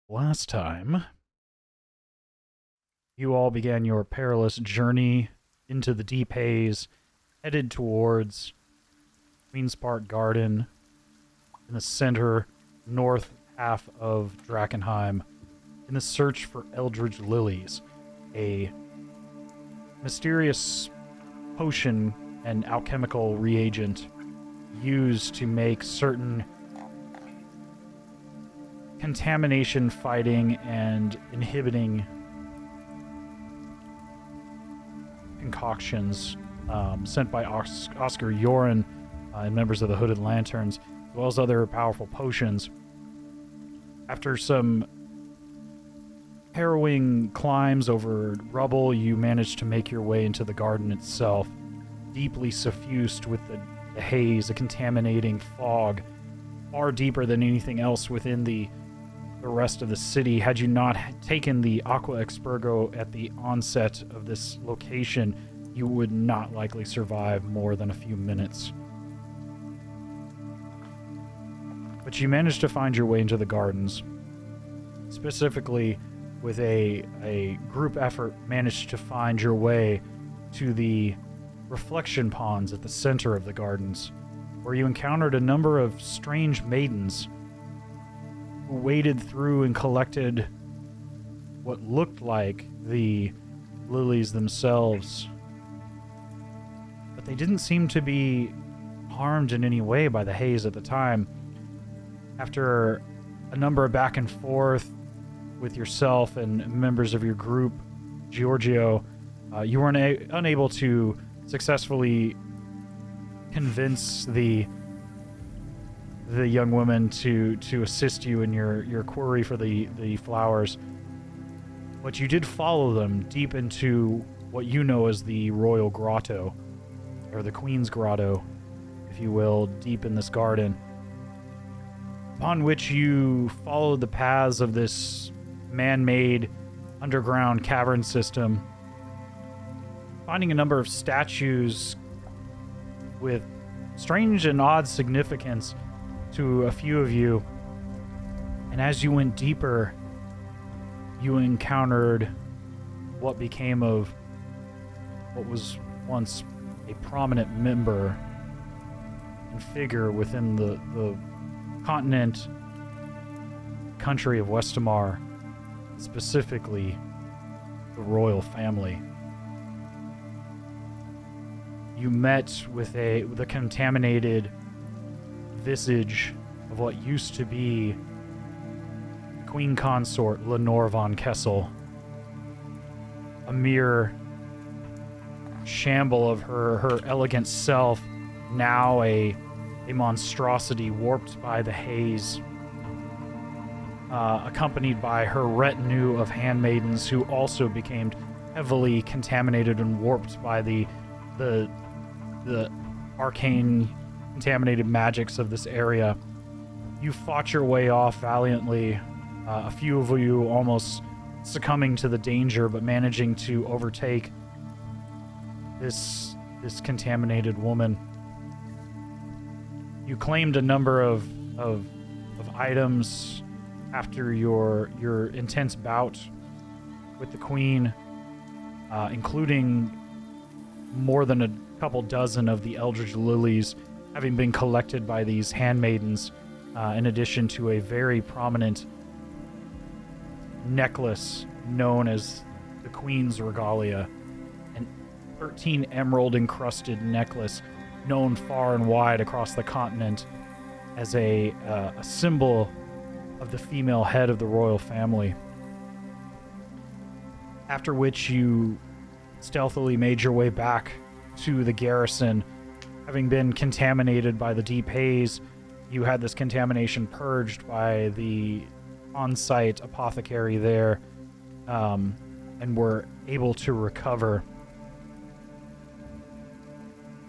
Last time, you all began your perilous journey into the deep haze, headed towards Queen's Park Garden in the center north half of Drakenheim in the search for Eldritch Lilies, a mysterious potion and alchemical reagent used to make certain contamination fighting and inhibiting concoctions sent by Oscar Yoren and members of the Hooded Lanterns, as well as other powerful potions. After some harrowing climbs over rubble, you managed to make your way into the garden itself, deeply suffused with the haze, a contaminating fog, far deeper than anything else within the rest of the city. Had you not taken the Aqua Expurgo at the onset of this location, you would not likely survive more than a few minutes. But you managed to find your way into the gardens. Specifically, with a group effort, managed to find your way to the reflection ponds at the center of the gardens, where you encountered a number of strange maidens who waded through and collected what looked like the lilies themselves. But they didn't seem to be harmed in any way by the haze at the time. After a number of back and forth with yourself and members of your group, Georgio, you were unable to successfully convince the young woman to assist you in your query for the flowers. But you did follow them deep into what you know as the Royal Grotto, or the Queen's Grotto, if you will, deep in this garden, upon which you followed the paths of this man-made underground cavern system, finding a number of statues with strange and odd significance to a few of you. And as you went deeper, you encountered what became of what was once a prominent member and figure within the continent, country of Westamar, specifically the royal family. You met with a contaminated visage of what used to be Queen Consort Lenore von Kessel, a mere shamble of her elegant self, now a monstrosity warped by the haze, accompanied by her retinue of handmaidens who also became heavily contaminated and warped by the arcane contaminated magics of this area. You fought your way off valiantly, a few of you almost succumbing to the danger, but managing to overtake this contaminated woman. You claimed a number of items after your intense bout with the Queen, including more than a couple dozen of the Eldritch Lilies having been collected by these handmaidens, in addition to a very prominent necklace known as the Queen's Regalia, an 13 emerald-encrusted necklace known far and wide across the continent as a symbol of the female head of the royal family. After which you stealthily made your way back to the garrison. Having been contaminated by the deep haze, you had this contamination purged by the on-site apothecary there, and were able to recover.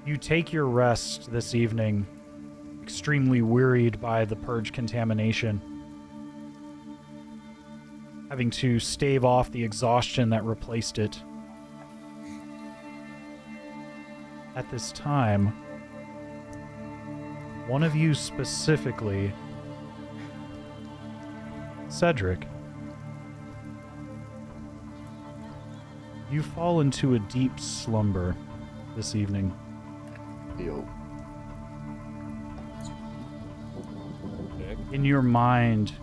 You take your rest this evening, extremely wearied by the purge contamination, having to stave off the exhaustion that replaced it. At this time, one of you specifically, Cedric, You fall into a deep slumber this evening. Yo. In your mind,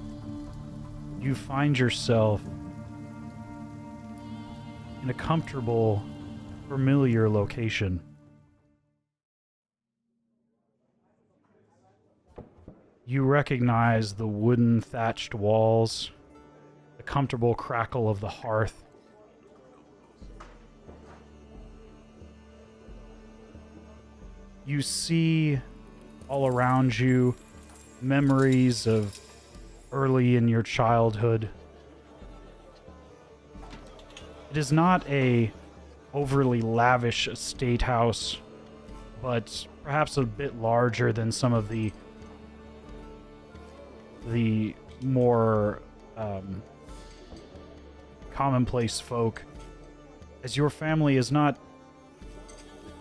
you find yourself in a comfortable, familiar location. You recognize the wooden thatched walls, the comfortable crackle of the hearth. You see all around you memories of early in your childhood. It is not a overly lavish estate house, but perhaps a bit larger than some of the more commonplace folk, as your family is not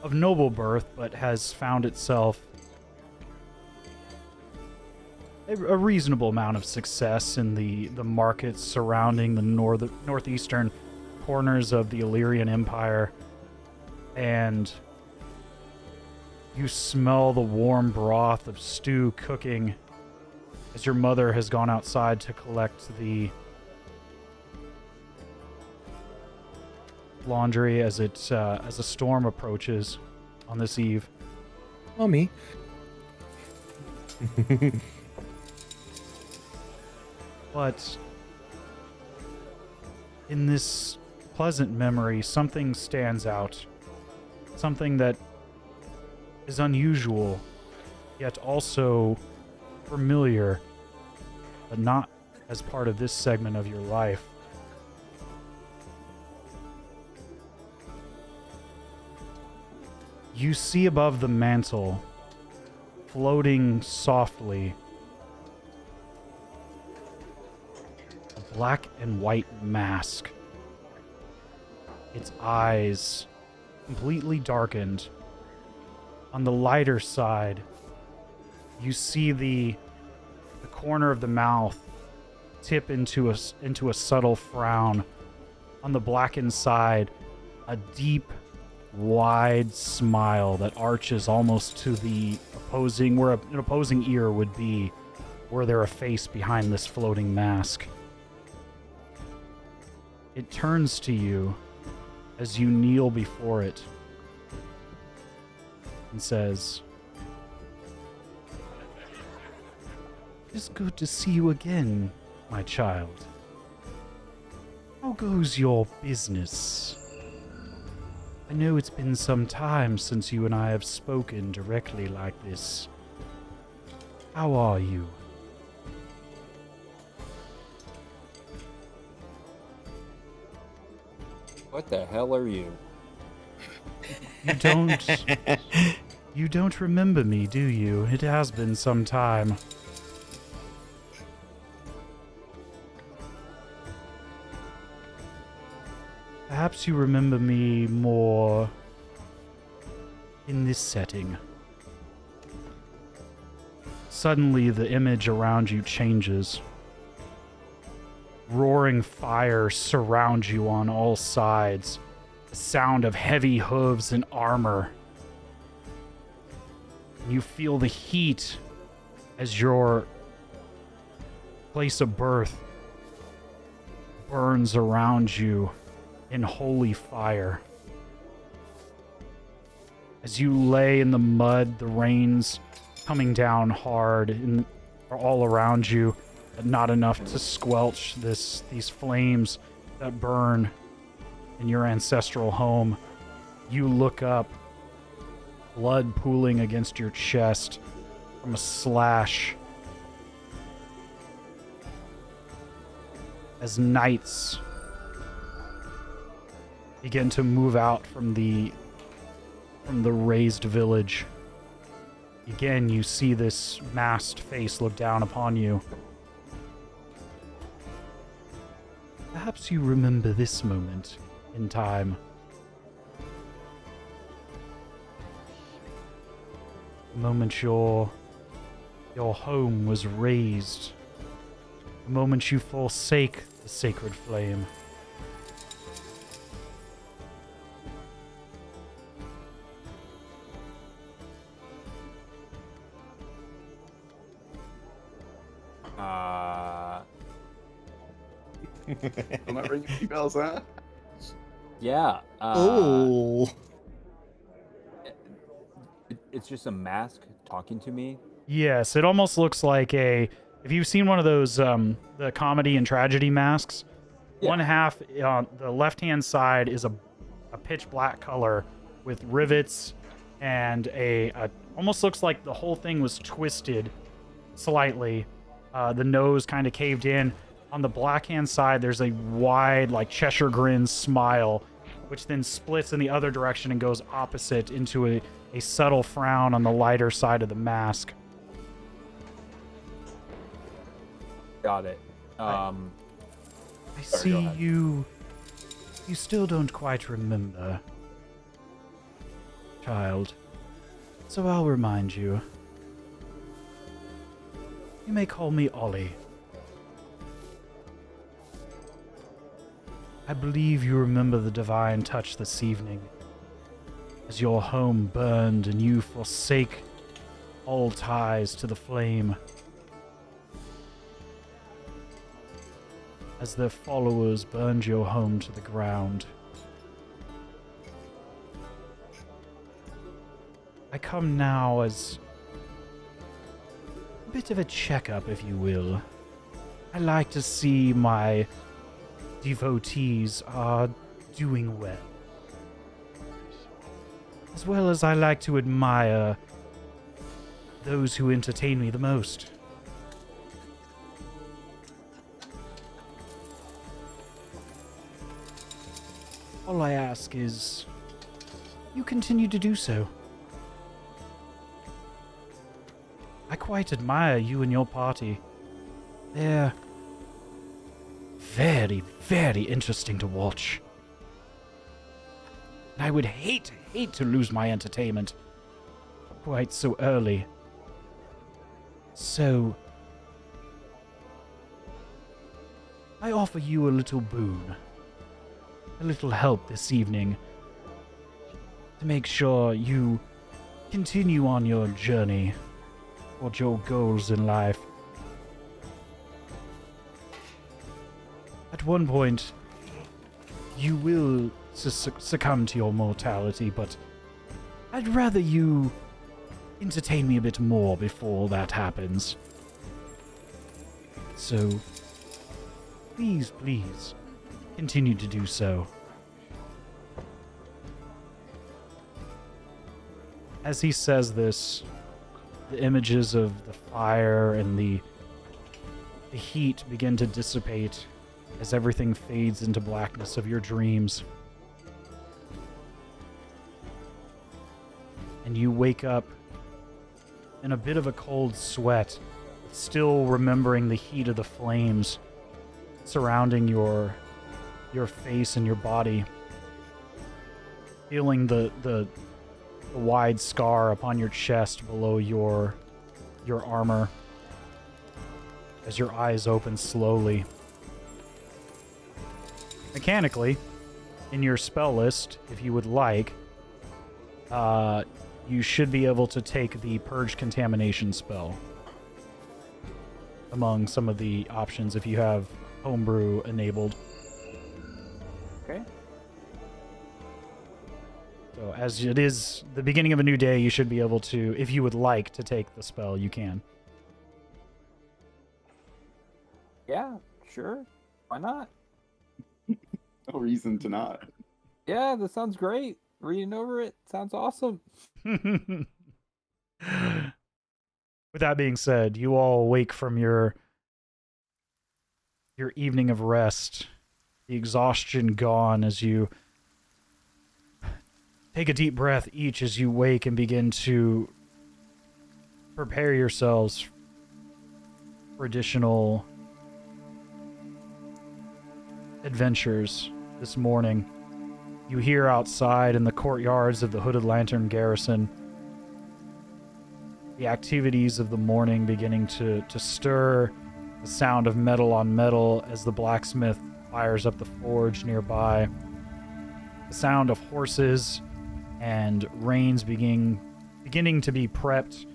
of noble birth, but has found itself a reasonable amount of success in the markets surrounding the northeastern corners of the Illyrian Empire. And you smell the warm broth of stew cooking as your mother has gone outside to collect the laundry as a storm approaches on this eve. Mommy. But in this pleasant memory, something stands out. Something that is unusual, yet also familiar, but not as part of this segment of your life. You see above the mantle, floating softly, a black and white mask. Its eyes completely darkened. On the lighter side, you see the corner of the mouth tip into a subtle frown. On the blackened side, a deep, wide smile that arches almost to the opposing, where an opposing ear would be, were there a face behind this floating mask. It turns to you as you kneel before it and says, "It's good to see you again, my child. How goes your business? I know it's been some time since you and I have spoken directly like this. How are you?" What the hell are you? You don't remember me, do you? It has been some time. Perhaps you remember me more in this setting. Suddenly, the image around you changes. Roaring fire surrounds you on all sides. The sound of heavy hooves and armor. You feel the heat as your place of birth burns around you in holy fire. As you lay in the mud, the rain's coming down hard all around you, but not enough to squelch these flames that burn in your ancestral home. You look up, blood pooling against your chest from a slash, as knights begin to move out from the raised village. Again, you see this masked face look down upon you. Perhaps you remember this moment in time. The moment your home was razed. The moment you forsake the sacred flame. Uh, I'm not ringing any bells, huh? yeah. Oh. It's just a mask talking to me. Yes, it almost looks like a. If you've seen one of those, the comedy and tragedy masks, Yeah. one half on the left-hand side is a pitch black color with rivets and a almost looks like the whole thing was twisted slightly. The nose kind of caved in. On the black hand side, there's a wide, like Cheshire grin smile, which then splits in the other direction and goes opposite into a subtle frown on the lighter side of the mask. Got it. I Sorry, go see ahead. you still don't quite remember, child. So I'll remind you. You may call me Ollie. I believe you remember the divine touch this evening, as your home burned and you forsake all ties to the flame. As their followers burned your home to the ground. I come now as a bit of a checkup, if you will. I like to see my devotees are doing well. As well as I like to admire those who entertain me the most. All I ask is you continue to do so. I quite admire you and your party. They're very, very interesting to watch. And I would hate to lose my entertainment quite so early. So, I offer you a little boon, a little help this evening to make sure you continue on your journey towards your goals in life. At one point, you will succumb to your mortality, but I'd rather you entertain me a bit more before that happens. So, please, continue to do so. As he says this, the images of the fire and the heat begin to dissipate as everything fades into blackness of your dreams. And you wake up in a bit of a cold sweat, still remembering the heat of the flames surrounding your face and your body, feeling the wide scar upon your chest below your armor as your eyes open slowly. Mechanically, in your spell list, if you would like, you should be able to take the Purge Contamination spell among some of the options if you have Homebrew enabled. Okay. So as it is the beginning of a new day, you should be able to, if you would like to take the spell, you can. Yeah, sure. Why not? No reason to not. Yeah, that sounds great. Reading over it sounds awesome. With that being said, you all wake from your evening of rest, the exhaustion gone as you take a deep breath each as you wake and begin to prepare yourselves for additional adventures this morning. You hear outside in the courtyards of the Hooded Lantern Garrison the activities of the morning beginning to stir, the sound of metal on metal as the blacksmith fires up the forge nearby, the sound of horses and reins beginning to be prepped,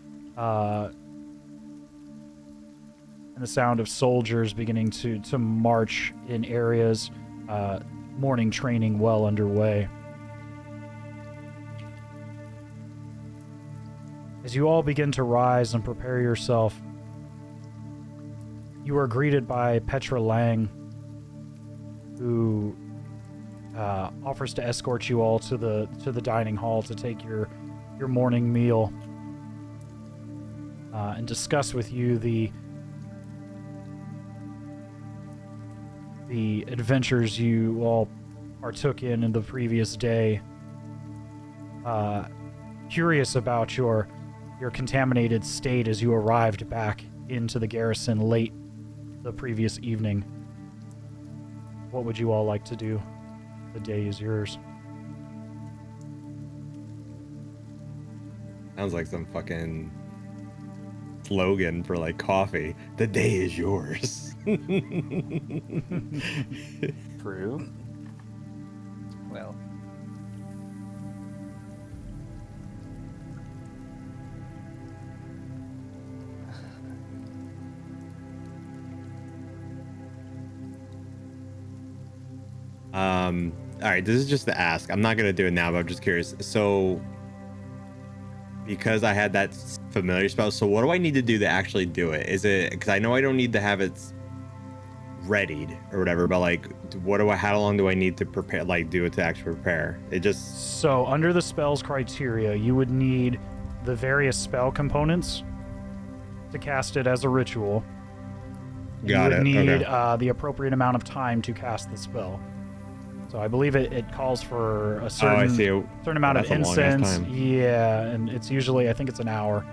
and the sound of soldiers beginning to march in areas, morning training well underway. As you all begin to rise and prepare yourself, you are greeted by Petra Lang, who offers to escort you all to the dining hall to take your morning meal and discuss with you the adventures you all partook in the previous day. Curious about your contaminated state as you arrived back into the garrison late the previous evening. What would you all like to do? The day is yours. Sounds like some fucking slogan for like coffee. The day is yours. True. Well, all right, this is just to ask. I'm not gonna do it now, but I'm just curious. So because I had that familiar spell, so what do I need to do to actually do it? Is it, because I know I don't need to have it readied or whatever, but like how long do I need to prepare, like do it to actually prepare? It just, So under the spells criteria, you would need the various spell components to cast it as a ritual. And Got you would it, need okay. the appropriate amount of time to cast the spell. So I believe it calls for a certain, oh, I see. certain amount of That's a long-ass incense. time. Yeah, and it's usually, I think it's an hour,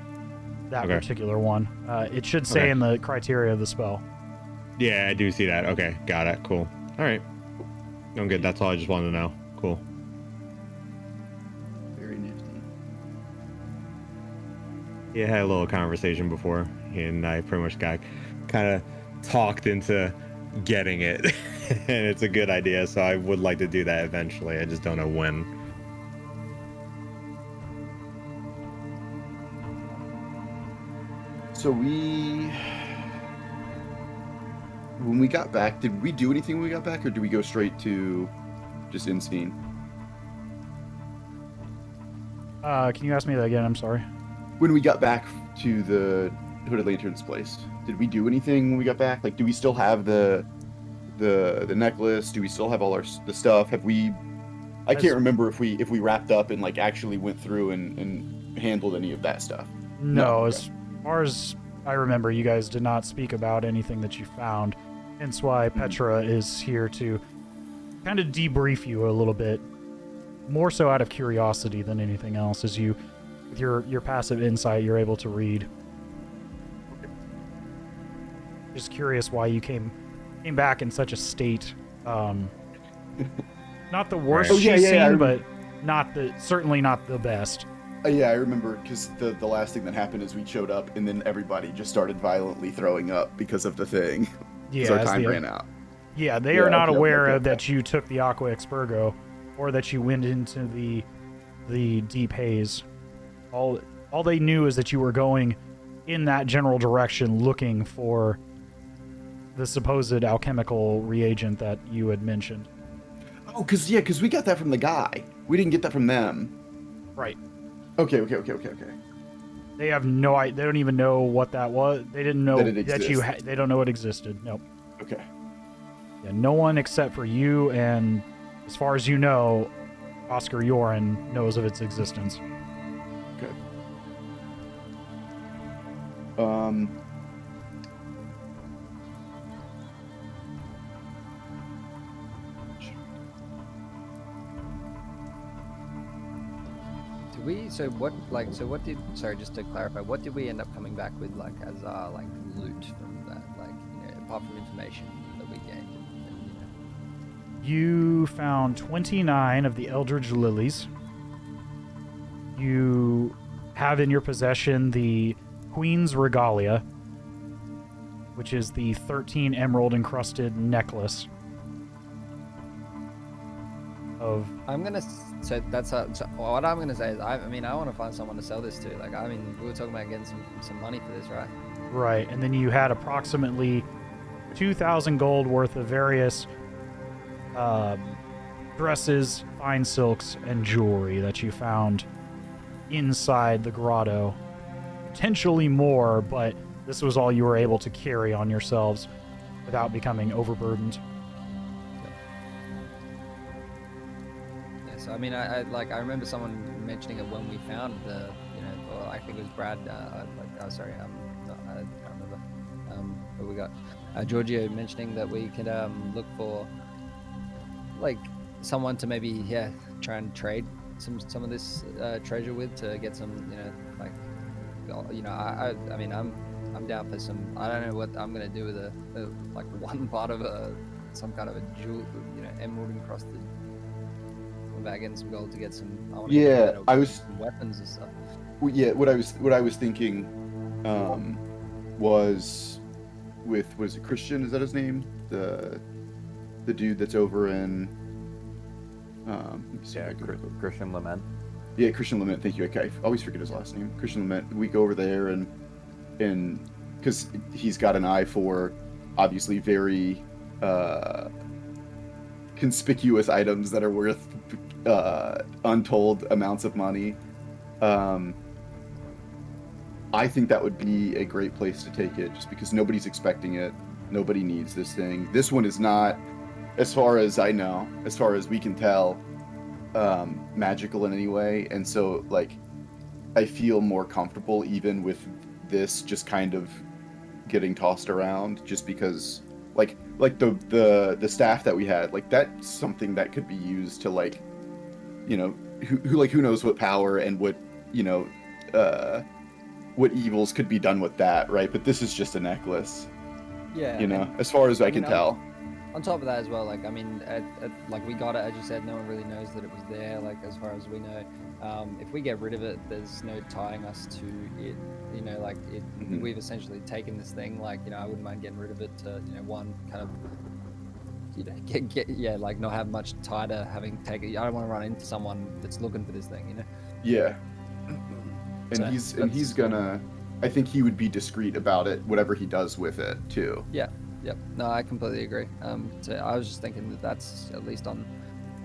that Okay. particular one. It should say Okay. in the criteria of the spell. Yeah, I do see that. Okay, got it. Cool. All right. I'm good. That's all I just wanted to know. Cool. Very nifty. Yeah, I had a little conversation before, and I pretty much got kind of talked into getting it, and it's a good idea. So I would like to do that eventually. I just don't know when. So when we got back, did we do anything when we got back, or did we go straight to just in scene? Can you ask me that again? I'm sorry. When we got back to the Hooded Lantern's place, did we do anything when we got back? Like, do we still have the necklace? Do we still have all the stuff? Have we? I As- can't remember if we wrapped up and like actually went through and handled any of that stuff. No, okay. as far as I remember, you guys did not speak about anything that you found. Hence why Petra is here to kind of debrief you a little bit, more so out of curiosity than anything else. As you, with your passive insight, you're able to read. Just curious why you came back in such a state. Not the worst Right. Oh, yeah, she's yeah, seen, but certainly not the best. Yeah, I remember because the last thing that happened is we showed up and then everybody just started violently throwing up because of the thing. Because our as time the- ran out. Yeah, they Yeah, are not okay, aware okay, of that you took the Aqua Expurgo, or that you went into the deep haze. All they knew is that you were going in that general direction, looking for the supposed alchemical reagent that you had mentioned. Oh, because we got that from the guy. We didn't get that from them. Right. Okay. They have no idea. They don't even know what that was. They didn't know That it that you. exists. They don't know it existed. Nope. Okay. Yeah, no one except for you, and as far as you know, Oscar Yoren knows of its existence. Okay. did we? So what? Like, so what did? Sorry, just to clarify, what did we end up coming back with, like, as our like loot from that? Like, you know, apart from information that we gained. And, You found 29 of the Eldritch Lilies. You have in your possession the Queen's Regalia, which is the 13 emerald encrusted necklace of. I'm gonna. So that's so what I'm gonna say is, I mean, I want to find someone to sell this to. Like, I mean, we were talking about getting some money for this, right? Right, and then you had approximately 2,000 gold worth of various dresses, fine silks, and jewelry that you found inside the grotto. Potentially more, but this was all you were able to carry on yourselves without becoming overburdened. Yeah, so I mean, I remember someone mentioning it when we found the, or I think it was Brad. I can't remember. But we got Georgio mentioning that we could look for like someone to maybe try and trade some of this treasure with to get some, I mean, I'm down for some. I don't know what I'm gonna do with like one part of some kind of a jewel, emerald encrusted bag and some gold to get some. Some weapons and stuff. Yeah, what I was thinking was was it Christian? Is that his name? The dude that's over in Christian Lament. Yeah, Christian Lament. Thank you. I always forget his last name. Christian Lament. We go over there and because he's got an eye for obviously very conspicuous items that are worth untold amounts of money. I think that would be a great place to take it, just because nobody's expecting it. Nobody needs this thing. This one is not, as far as I know, as far as we can tell, magical in any way. And so, like, I feel more comfortable even with this just kind of getting tossed around, just because, like the staff that we had, like, that's something that could be used to, like, who knows what power and what, what evils could be done with that, right? But this is just a necklace. Yeah. As far as I can tell. On top of that as well, like, I mean, like, we got it, as you said, no one really knows that it was there, like, as far as we know. If we get rid of it, there's no tying us to it, like, we've essentially taken this thing, like, I wouldn't mind getting rid of it to, one, kind of, like, not have much tie to having taken. I don't want to run into someone that's looking for this thing, Yeah. And he's gonna, I think he would be discreet about it, whatever he does with it, too. Yeah. Yep. No, I completely agree. So I was just thinking that that's at least on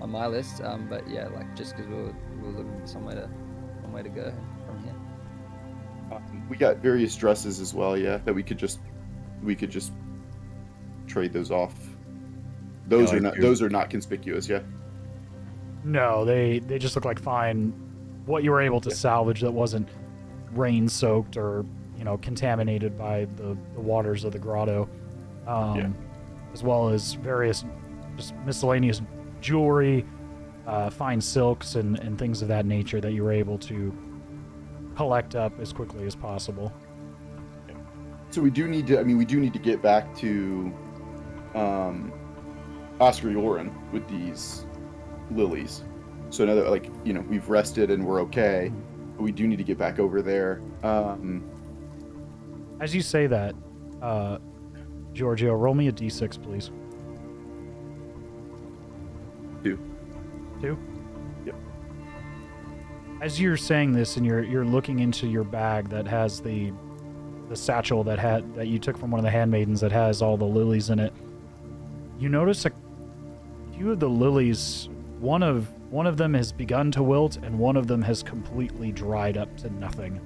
my list. But yeah, like, just because we were looking for somewhere to go from here. We got various dresses as well, that we could just trade those off. Those are not conspicuous, yeah. No, they just look like fine. What you were able to salvage that wasn't rain soaked or contaminated by the waters of the grotto. As well as various just miscellaneous jewelry, fine silks, and things of that nature that you were able to collect up as quickly as possible. So we do need to get back to Oscar Yoren with these lilies. So now that, we've rested and we're okay, but we do need to get back over there. As you say that, Georgio, roll me a d6, please. 2. 2? Yep. As you're saying this, and you're looking into your bag that has the satchel that you took from one of the handmaidens that has all the lilies in it, you notice a few of the lilies. One of them has begun to wilt, and one of them has completely dried up to nothing.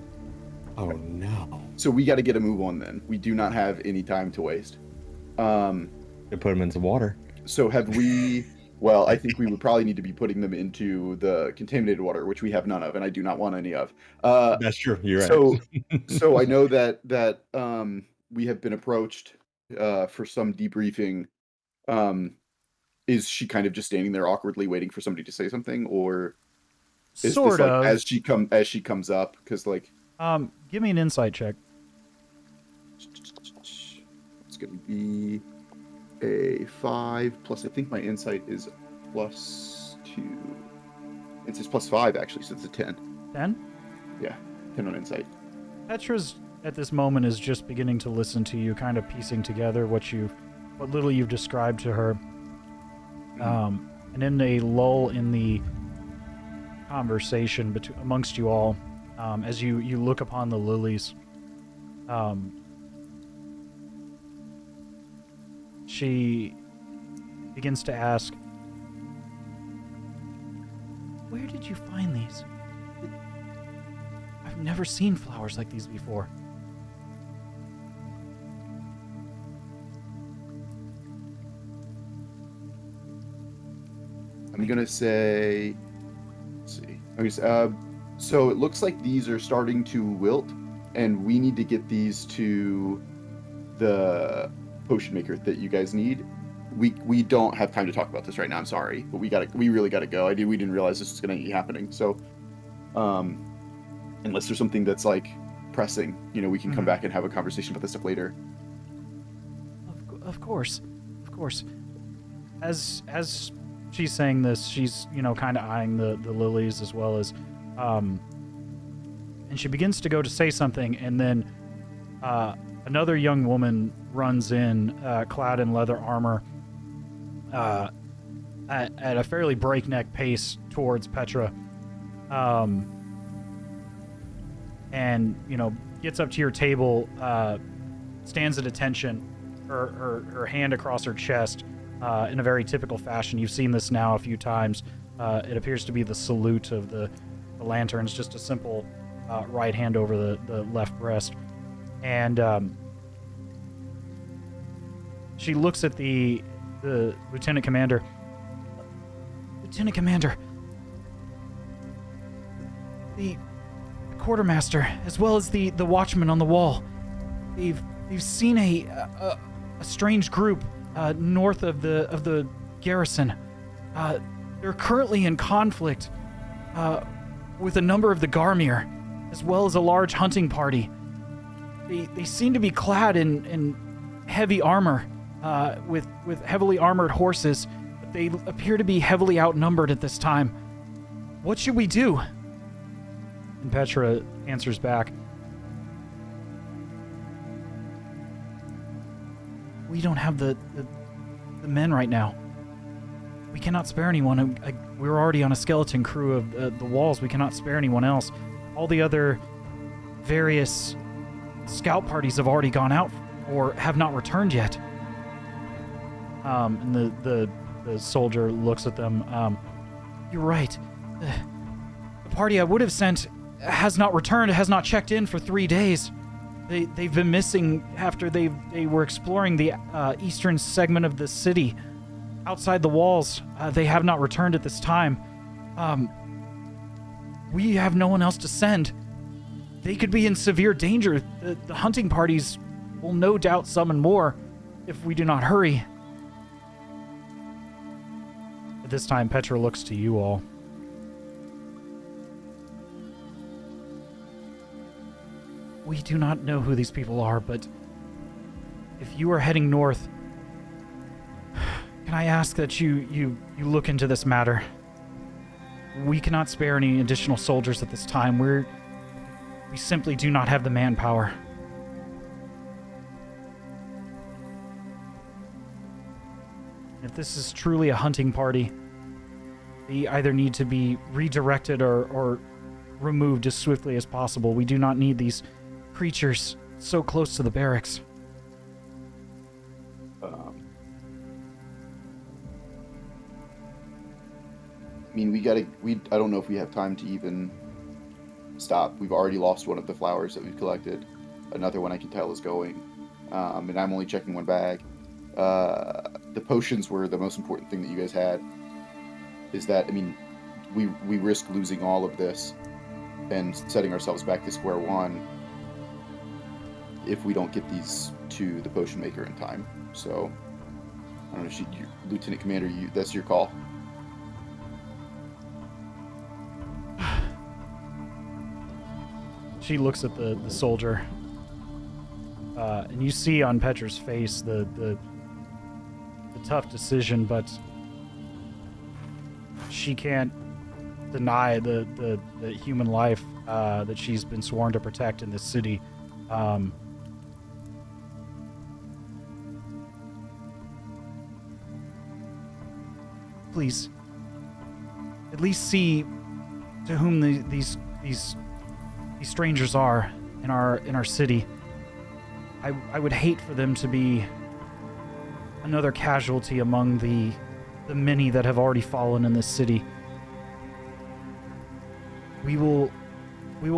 Oh no! So we got to get a move on then. We do not have any time to waste. You put them into water. So have we? Well, I think we would probably need to be putting them into the contaminated water, which we have none of, and I do not want any of. That's true. You're right. So I know that we have been approached for some debriefing. Is she kind of just standing there awkwardly waiting for somebody to say something, or is sort this, of as she comes up? Because give me an insight check. It's going to be a 5 plus. I think my insight is +2. It says +5 actually, so it's a 10. 10? Yeah, 10 on insight. Petra's at this moment is just beginning to listen to you, kind of piecing together what little you've described to her. And in a lull in the conversation amongst you all, as you look upon the lilies, she begins to ask, "Where did you find these? I've never seen flowers like these before." I'm gonna say, let's see. So it looks like these are starting to wilt, and we need to get these to the potion maker that you guys need. We don't have time to talk about this right now. I'm sorry, but we really gotta go. We didn't realize this was gonna be happening. So, unless there's something that's like pressing, we can come back and have a conversation about this stuff later. Of course. As she's saying this, she's kind of eyeing the lilies as well as, and she begins to go to say something, and then another young woman runs in, clad in leather armor, at a fairly breakneck pace towards Petra, and gets up to your table, stands at attention, her hand across her chest, in a very typical fashion. You've seen this now a few times. It appears to be the salute of the lanterns, just a simple right hand over the left breast. And she looks at the lieutenant commander. Lieutenant Commander, the quartermaster, as well as the watchman on the wall, they've seen a strange group north of the garrison. They're currently in conflict with a number of the Garmir, as well as a large hunting party. They seem to be clad in heavy armor, with heavily armored horses, but they appear to be heavily outnumbered at this time. What should we do? And Petra answers back, "We don't have the men right now. We cannot spare anyone. We're already on a skeleton crew of the walls. We cannot spare anyone else. All the other various scout parties have already gone out or have not returned yet." And the soldier looks at them. "You're right. The party I would have sent has not returned, has not checked in for 3 days. They've been missing after they were exploring the eastern segment of the city. Outside the walls, they have not returned at this time. We have no one else to send. They could be in severe danger. The hunting parties will no doubt summon more if we do not hurry." At this time, Petra looks to you all. "We do not know who these people are, but if you are heading north, can I ask that you look into this matter? We cannot spare any additional soldiers at this time. We simply do not have the manpower." If this is truly a hunting party, they either need to be redirected or removed as swiftly as possible. We do not need these creatures so close to the barracks. I mean, I don't know if we have time to even stop. We've already lost one of the flowers that we've collected. Another one I can tell is going. And I'm only checking one bag. The potions were the most important thing that you guys had. Is that, I mean, we risk losing all of this and setting ourselves back to square one if we don't get these to the potion maker in time. So, I don't know, Lieutenant Commander, that's your call. She looks at the soldier, and you see on Petra's face the tough decision, but she can't deny the human life that she's been sworn to protect in this city. Please, at least see to whom these strangers are in our city. I would hate for them to be another casualty among the many that have already fallen in this city. We will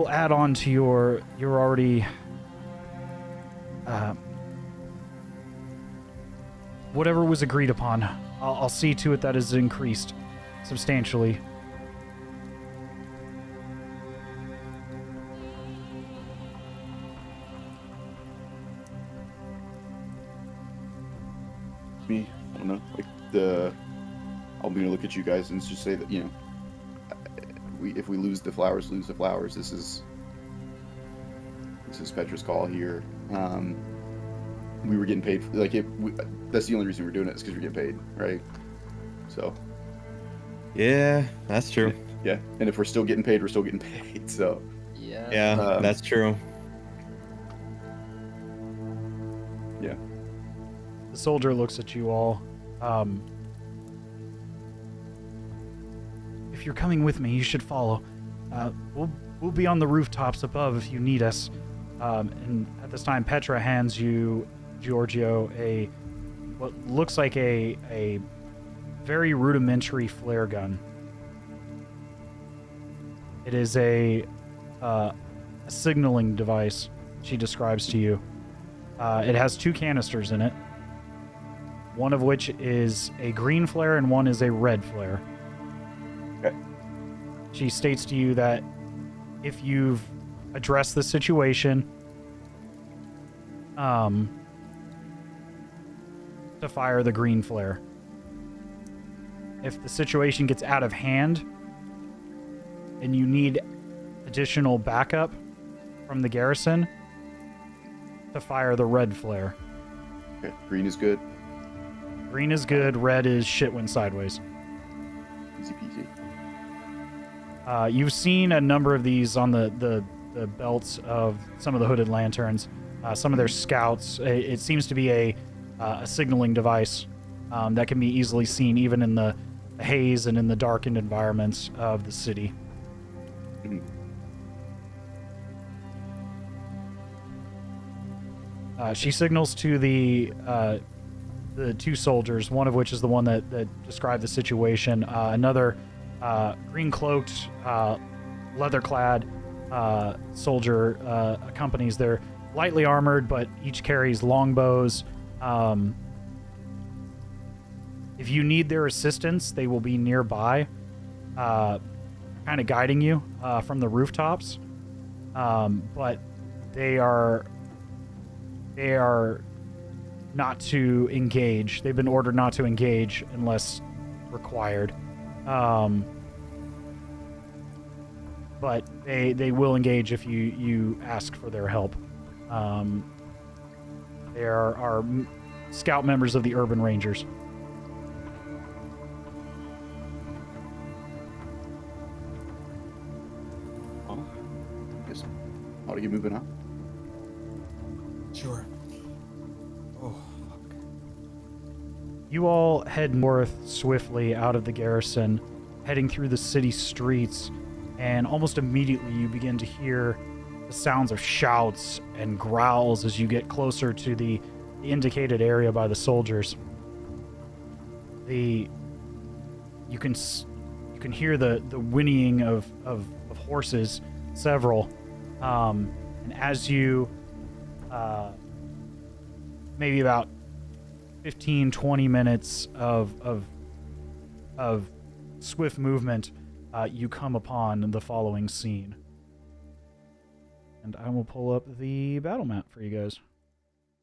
add on to your already whatever was agreed upon. I'll see to it that is increased substantially. Me, I don't know. Like I'm gonna look at you guys and just say that, you know, if we lose the flowers, lose the flowers. This is Petra's call here. We were getting paid. That's the only reason we're doing it is because we're getting paid, right? So. Yeah, that's true. Yeah, and if we're still getting paid, we're still getting paid. So. Yeah. Yeah, that's true. Yeah. The soldier looks at you all. If you're coming with me, you should follow. We'll be on the rooftops above if you need us. And at this time, Petra hands you, Giorgio, what looks like a very rudimentary flare gun. It is a signaling device, she describes to you. It has 2 canisters in it, one of which is a green flare and one is a red flare. Okay. She states to you that if you've addressed the situation, to fire the green flare. If the situation gets out of hand and you need additional backup from the garrison, to fire the red flare. Okay. Green is good. Green is good, red is shit went sideways. Easy peasy. You've seen a number of these on the belts of some of the hooded lanterns. Some of their scouts. It seems to be a signaling device that can be easily seen even in the haze and in the darkened environments of the city. Mhm. She signals to the 2 soldiers, one of which is the one that described the situation. Another green-cloaked, leather-clad soldier accompanies. They're lightly armored, but each carries longbows. If you need their assistance, they will be nearby, kind of guiding you from the rooftops. But they are not to engage. They've been ordered not to engage unless required. But they will engage if you ask for their help. They are scout members of the Urban Rangers. Well, I guess ought to get moving on. Sure. Oh, fuck. You all head north swiftly out of the garrison, heading through the city streets, and almost immediately you begin to hear the sounds of shouts and growls as you get closer to the indicated area by the soldiers. You can hear the whinnying of horses, several, and as you maybe about 15-20 minutes of swift movement, you come upon the following scene. And I will pull up the battle map for you guys.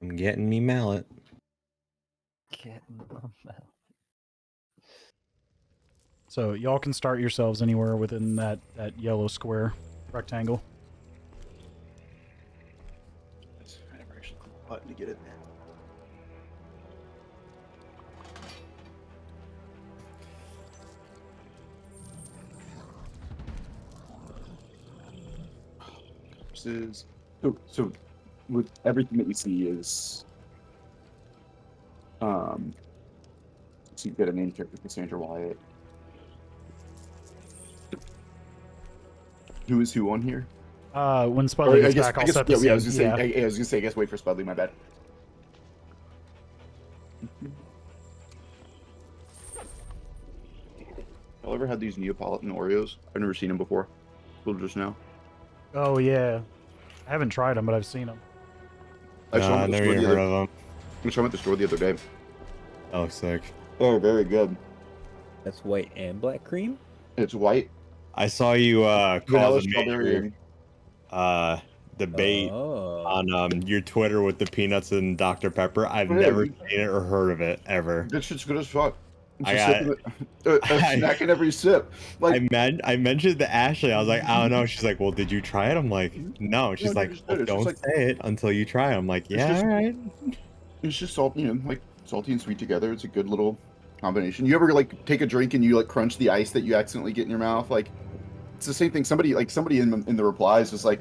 I'm getting me mallet. Getting on that. So y'all can start yourselves anywhere within that yellow square rectangle. I never actually clicked the button to get it. So with everything that you see is so you've got a main character, Cassandra Wyatt. Who is who on here? When Spudley gets back, I'll set the scene. I was gonna say, I guess wait for Spudley, my bad. Y'all ever had these Neapolitan Oreos? I've never seen them before. Well, just now. Oh yeah, I haven't tried them, but I've seen them. I saw them I at the never store even the heard other. of them. I saw them at the store the other day. Oh, sick. Oh, very good. That's white and black cream. It's white, I saw you vanilla, cause a strawberry, major and debate Oh. on your Twitter with the peanuts and Dr. Pepper. I've Oh, yeah, never you- seen it or heard of it ever. this shit's good as fuck. It's I a, got- sip of a snack in every sip. Like, I mentioned to Ashley, I was like, I don't know. She's like, well, did you try it? I'm like, no. She's No, like, I just well, did. It's don't just say it until you try it. I'm like, yeah, just- all right. it's just salt, like salty and sweet together. It's a good little combination. You ever like take a drink and you like crunch the ice that you accidentally get in your mouth? Like, it's the same thing. Somebody in the replies was like,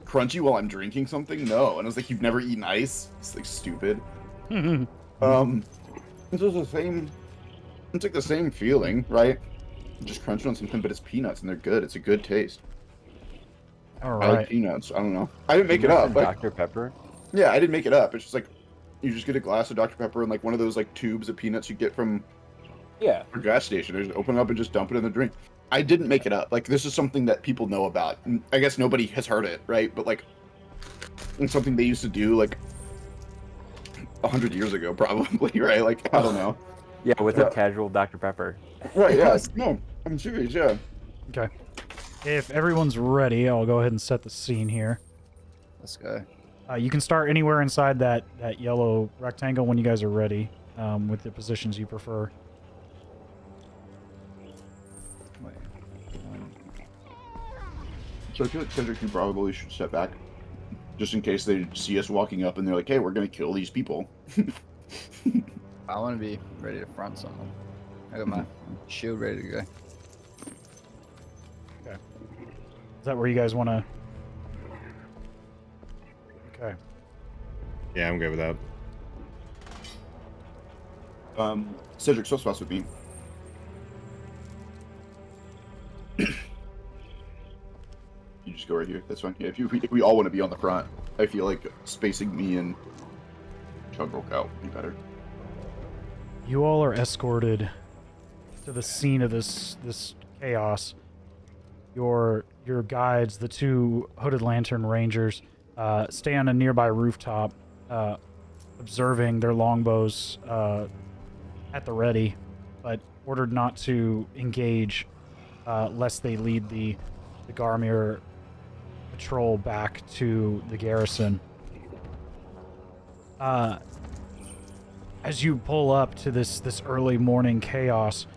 crunchy while I'm drinking something? No. And I was like, you've never eaten ice? It's like stupid. It's just the same. It's like the same feeling, right? Just crunching on something, but it's peanuts and they're good. It's a good taste. All I like right. peanuts. I don't know. I didn't make it up. Like, Dr. Pepper. yeah, I didn't make it up. It's just like you just get a glass of Dr. Pepper and like one of those like tubes of peanuts you get from Yeah. a gas station. They just open it up and just dump it in the drink. I didn't make it up. Like this is something that people know about. And I guess nobody has heard it, right? But like it's something they used to do like 100 years ago, probably, right? Like I don't know. Yeah, with Yeah. a casual Dr. Pepper. Right? Yeah. No, I'm serious. Yeah. Okay. If everyone's ready, I'll go ahead and set the scene here. Let's go. You can start anywhere inside that yellow rectangle when you guys are ready, with the positions you prefer. Wait. So I feel like Cedric, you probably should step back, just in case they see us walking up and they're like, "Hey, we're gonna kill these people." I want to be ready to front someone. I got my shield ready to go. Is that where you guys want to? Okay. Yeah, I'm good with that. Cedric, swap spots with me. You just go right here. That's fine. Yeah, if we all want to be on the front, I feel like spacing me and Chugrulk out would be better. You all are escorted to the scene of this chaos. Your guides, the two Hooded Lantern Rangers, stay on a nearby rooftop, observing their longbows at the ready, but ordered not to engage lest they lead the Garmir patrol back to the garrison. As you pull up to this early morning chaos,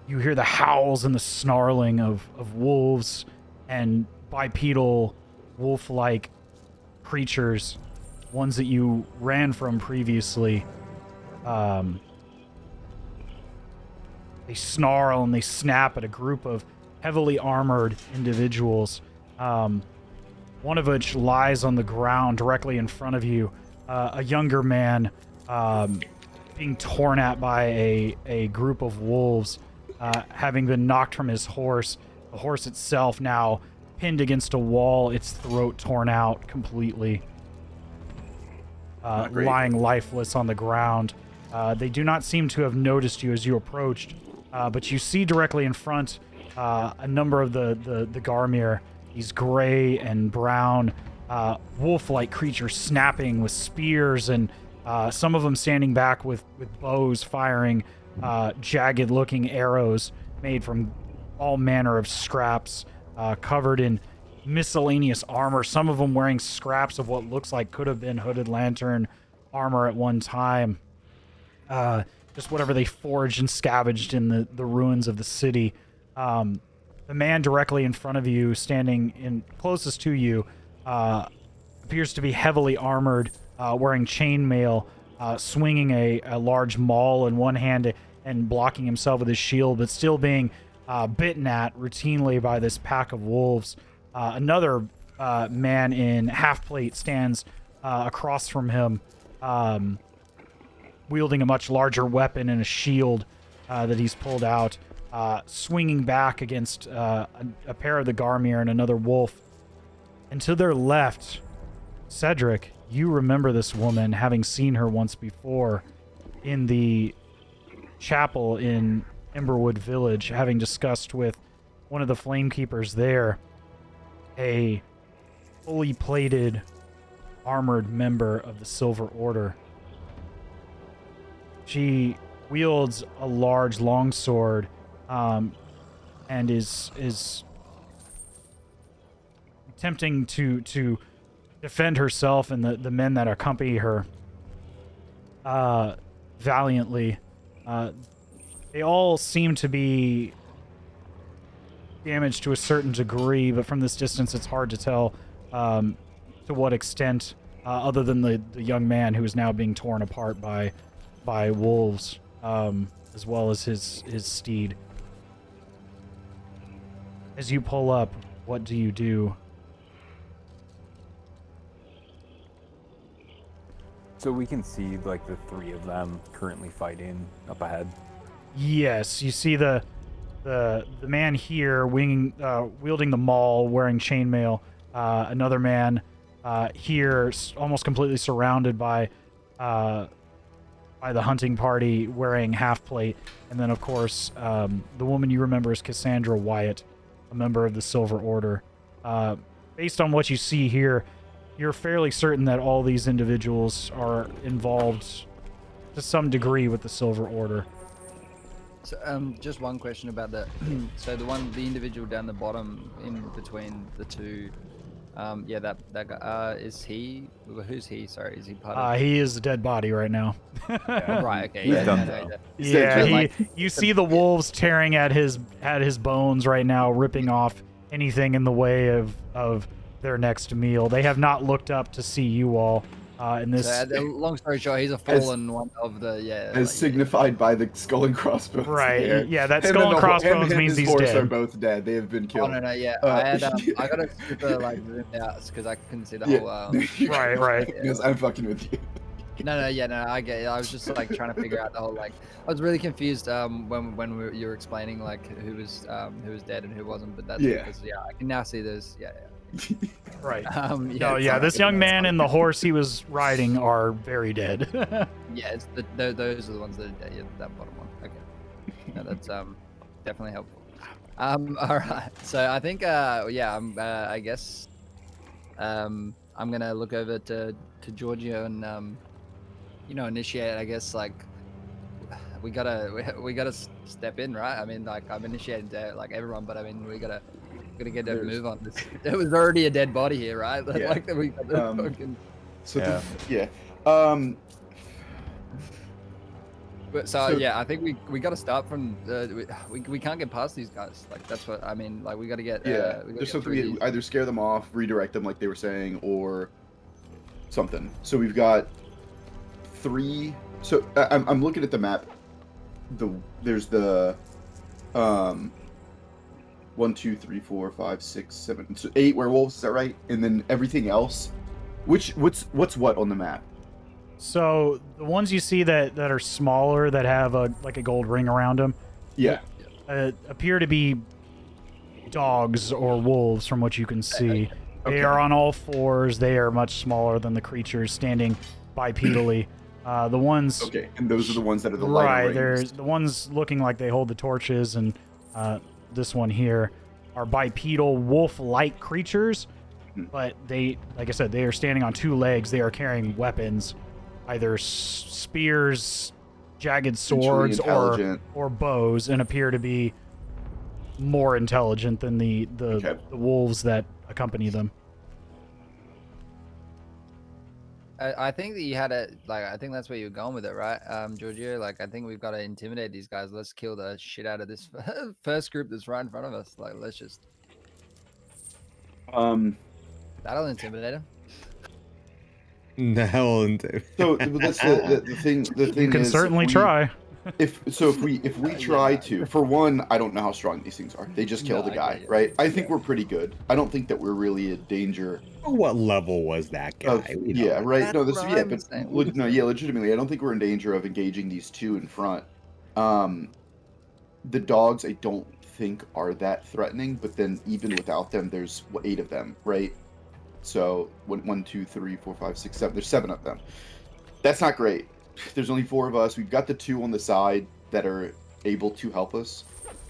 you hear the howls and the snarling of wolves and bipedal wolf-like creatures, ones that you ran from previously. They snarl and they snap at a group of heavily armored individuals, one of which lies on the ground directly in front of you, a younger man being torn at by a group of wolves, having been knocked from his horse. The horse itself now pinned against a wall, its throat torn out completely, Not great. lying lifeless on the ground. They do not seem to have noticed you as you approached, but you see directly in front a number of the Garmir, these gray and brown wolf-like creatures snapping with spears, and some of them standing back with bows firing jagged-looking arrows made from all manner of scraps, covered in miscellaneous armor, some of them wearing scraps of what looks like could have been Hooded Lantern armor at one time. Just whatever they forged and scavenged in the ruins of the city. The man directly in front of you, standing in closest to you, appears to be heavily armored, wearing chainmail, swinging a large maul in one hand and blocking himself with his shield, but still being bitten at routinely by this pack of wolves. Another man in half plate stands across from him, wielding a much larger weapon and a shield that he's pulled out, swinging back against a pair of the Garmir and another wolf. And to their left, Cedric, you remember this woman, having seen her once before in the chapel in Emberwood village, having discussed with one of the Flamekeepers there, a fully plated, armored member of the Silver Order. She wields a large longsword, and is attempting to defend herself and the men that accompany her valiantly. They all seem to be damaged to a certain degree, but from this distance it's hard to tell to what extent, other than the young man who is now being torn apart by wolves, as well as his steed. As you pull up, what do you do? So we can see like the three of them currently fighting up ahead. Yes, you see the man here wielding the maul, wearing chainmail. Another man here, almost completely surrounded by the hunting party, wearing half plate, and then of course the woman you remember is Cassandra Wyatt, a member of the Silver Order. Based on what you see here, you're fairly certain that all these individuals are involved to some degree with the Silver Order. So, just one question about that. So the individual down the bottom, in between the two, that guy, is he? Who's he? Sorry, is he part of? He is a dead body right now. Right. Okay. He's Yeah. done No, though. Yeah, you see the wolves tearing at his bones right now, ripping off anything in the way of their next meal. They have not looked up to see you all in this. So, long story short, he's a fallen one of the as signified by the skull and crossbones. Right. there. Yeah, that Him skull and the- crossbones him means and his he's horse dead. are both dead. They have been Oh killed. no, yeah. I got a super zoomed out because I couldn't see the whole. Right. Yes, I'm fucking with you. No, I get it. I was just like trying to figure out the whole like. I was really confused when you were explaining like who was dead and who wasn't, but that's because I can now see this. Yeah. Right. Yeah, this young man and the horse he was riding are very dead. Yeah, it's those are the ones that are dead. Yeah, that bottom one. Okay. No, that's definitely helpful. All right. So I think I guess I'm gonna look over to Giorgio and initiate. I guess like we gotta step in, right? I mean, like I've initiated like everyone, but I mean we gotta get a move on this. There was already a dead body here, right? Yeah. Like we got the fucking. So Yeah. But so yeah, I think we got to start from we can't get past these guys. Like that's what I mean. Like we got to get there's something we either scare them off, redirect them like they were saying, or something. So we've got 3. So I'm looking at the map. There's the 1, 2, 3, 4, 5, 6, 7, so 8 werewolves. Is that right? And then everything else. What's what on the map? So the ones you see that are smaller, that have a gold ring around them, appear to be dogs or wolves from what you can see. They are on all fours. They are much smaller than the creatures, standing bipedally. The ones and those are the ones that are the lighter right. rings. There's the ones looking like they hold the torches, and this one here are bipedal wolf-like creatures. But they, like I said, they are standing on 2 legs. They are carrying weapons, either spears, jagged swords, or bows, and appear to be more intelligent than the wolves that accompany them. I think that you had a I think that's where you're going with it, right, Giorgio? Like I think we've got to intimidate these guys. Let's kill the shit out of this first group that's right in front of us. Like let's just. That'll intimidate him. No, So that's the thing. The thing You can is, certainly try. If we try to, for one, I don't know how strong these things are. They just killed a guy, right? I think we're pretty good. I don't think that we're really in danger. What level was that guy? Right. No, That's what I'm saying. legitimately, I don't think we're in danger of engaging these 2 in front. The dogs, I don't think are that threatening, but then even without them, there's 8 of them, right? So 1, 2, 3, 4, 5, 6, 7. There's 7 of them. That's not great. There's only 4 of us. We've got the 2 on the side that are able to help us.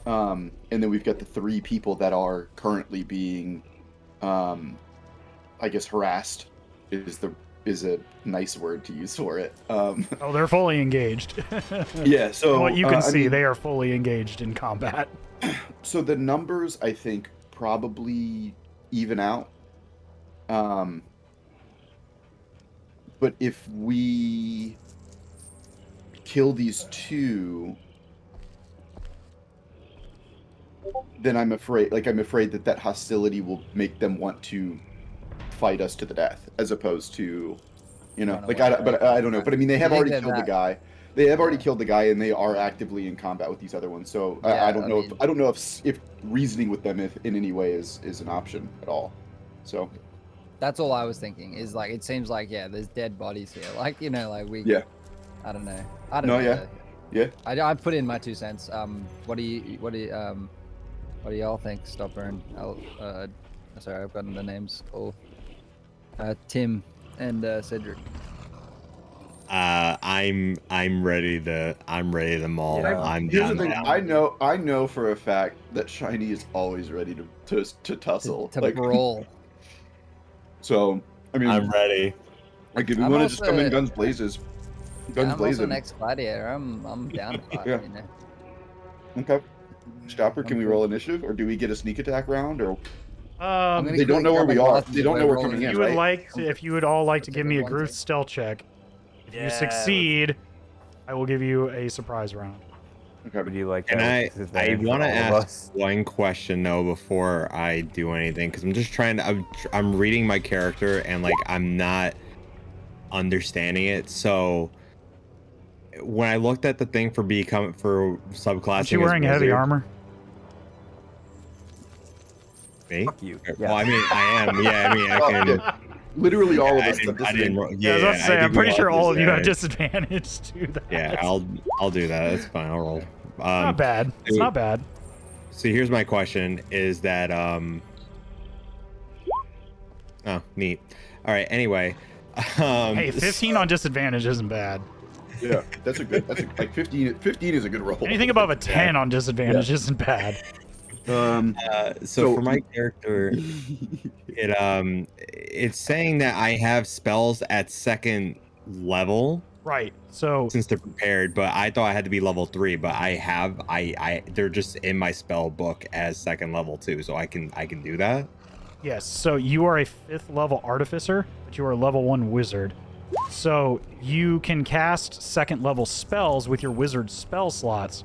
And then we've got the 3 people that are currently being, I guess, harassed is a nice word to use for it. Oh, they're fully engaged. Yeah, so From what you can I see, mean, they are fully engaged in combat. so the numbers, I think, probably even out. But if we kill these 2, then I'm afraid that hostility will make them want to fight us to the death, as opposed to, Run like, away, I don't know. But I mean, they have think already they're killed the that- guy. They have already killed the guy, and they are actively in combat with these other ones. So Yeah, I don't I know. mean- I don't know if reasoning with them in any way is an option at all. So That's all I was thinking. Is like it seems like there's dead bodies here. Like like we. Yeah. I don't know. I don't No, know. yeah. Yeah. I put in my 2 cents. What do y'all think, Stopper and sorry, I've gotten the names all. Tim and Cedric. I'm ready to maul. Yeah. I'm Here's the down. thing. now. I know for a fact that Shiny is always ready to tussle. To Like, brawl. so I mean, I'm ready. like if you I'm want to just come in also- guns blazes, I'm guns also blazing. an ex-gladiator. I'm down to fight. Yeah. Okay. Stopper, can I'm we cool. roll initiative, or do we get a sneak attack round, or I'm gonna they don't click know where we double are? button They don't by know we're rolling coming in, You would right? like to, if you would all like to I'll give take me a a one Gruth take. stealth check. If you Yeah, succeed, I will give you a surprise round. Okay. Would you like? And that I with disadvantage for want to all of ask us? one question though before I do anything, because I'm just trying to. I'm reading my character and like I'm not understanding it. So when I looked at the thing for subclassing, Aren't you as wearing heavy wizard- armor? Me? Fuck you. Well, I mean, I am. Yeah, I mean, I Oh, can. yeah. Literally all of I us have didn't, I didn't. disadvantage. Yeah, I was about to say, I I'm think pretty we sure all of you have disadvantage. disadvantage to that. Yeah, I'll do that. That's fine. I'll roll. Not bad. It's so- not bad. So here's my question: is that Oh, neat. All right. Anyway. Hey, 15 on disadvantage isn't bad. Yeah, that's like 15 is a good roll. Anything above a 10 on disadvantage isn't bad. Um, So for my character, it's saying that I have spells at 2nd level Right. So since they're prepared, but I thought I had to be level 3, but they're just in my spell book as 2nd level too, so I can do that. yes, so you are a 5th level artificer, but you are a level 1 wizard. So you can cast 2nd level spells with your wizard spell slots,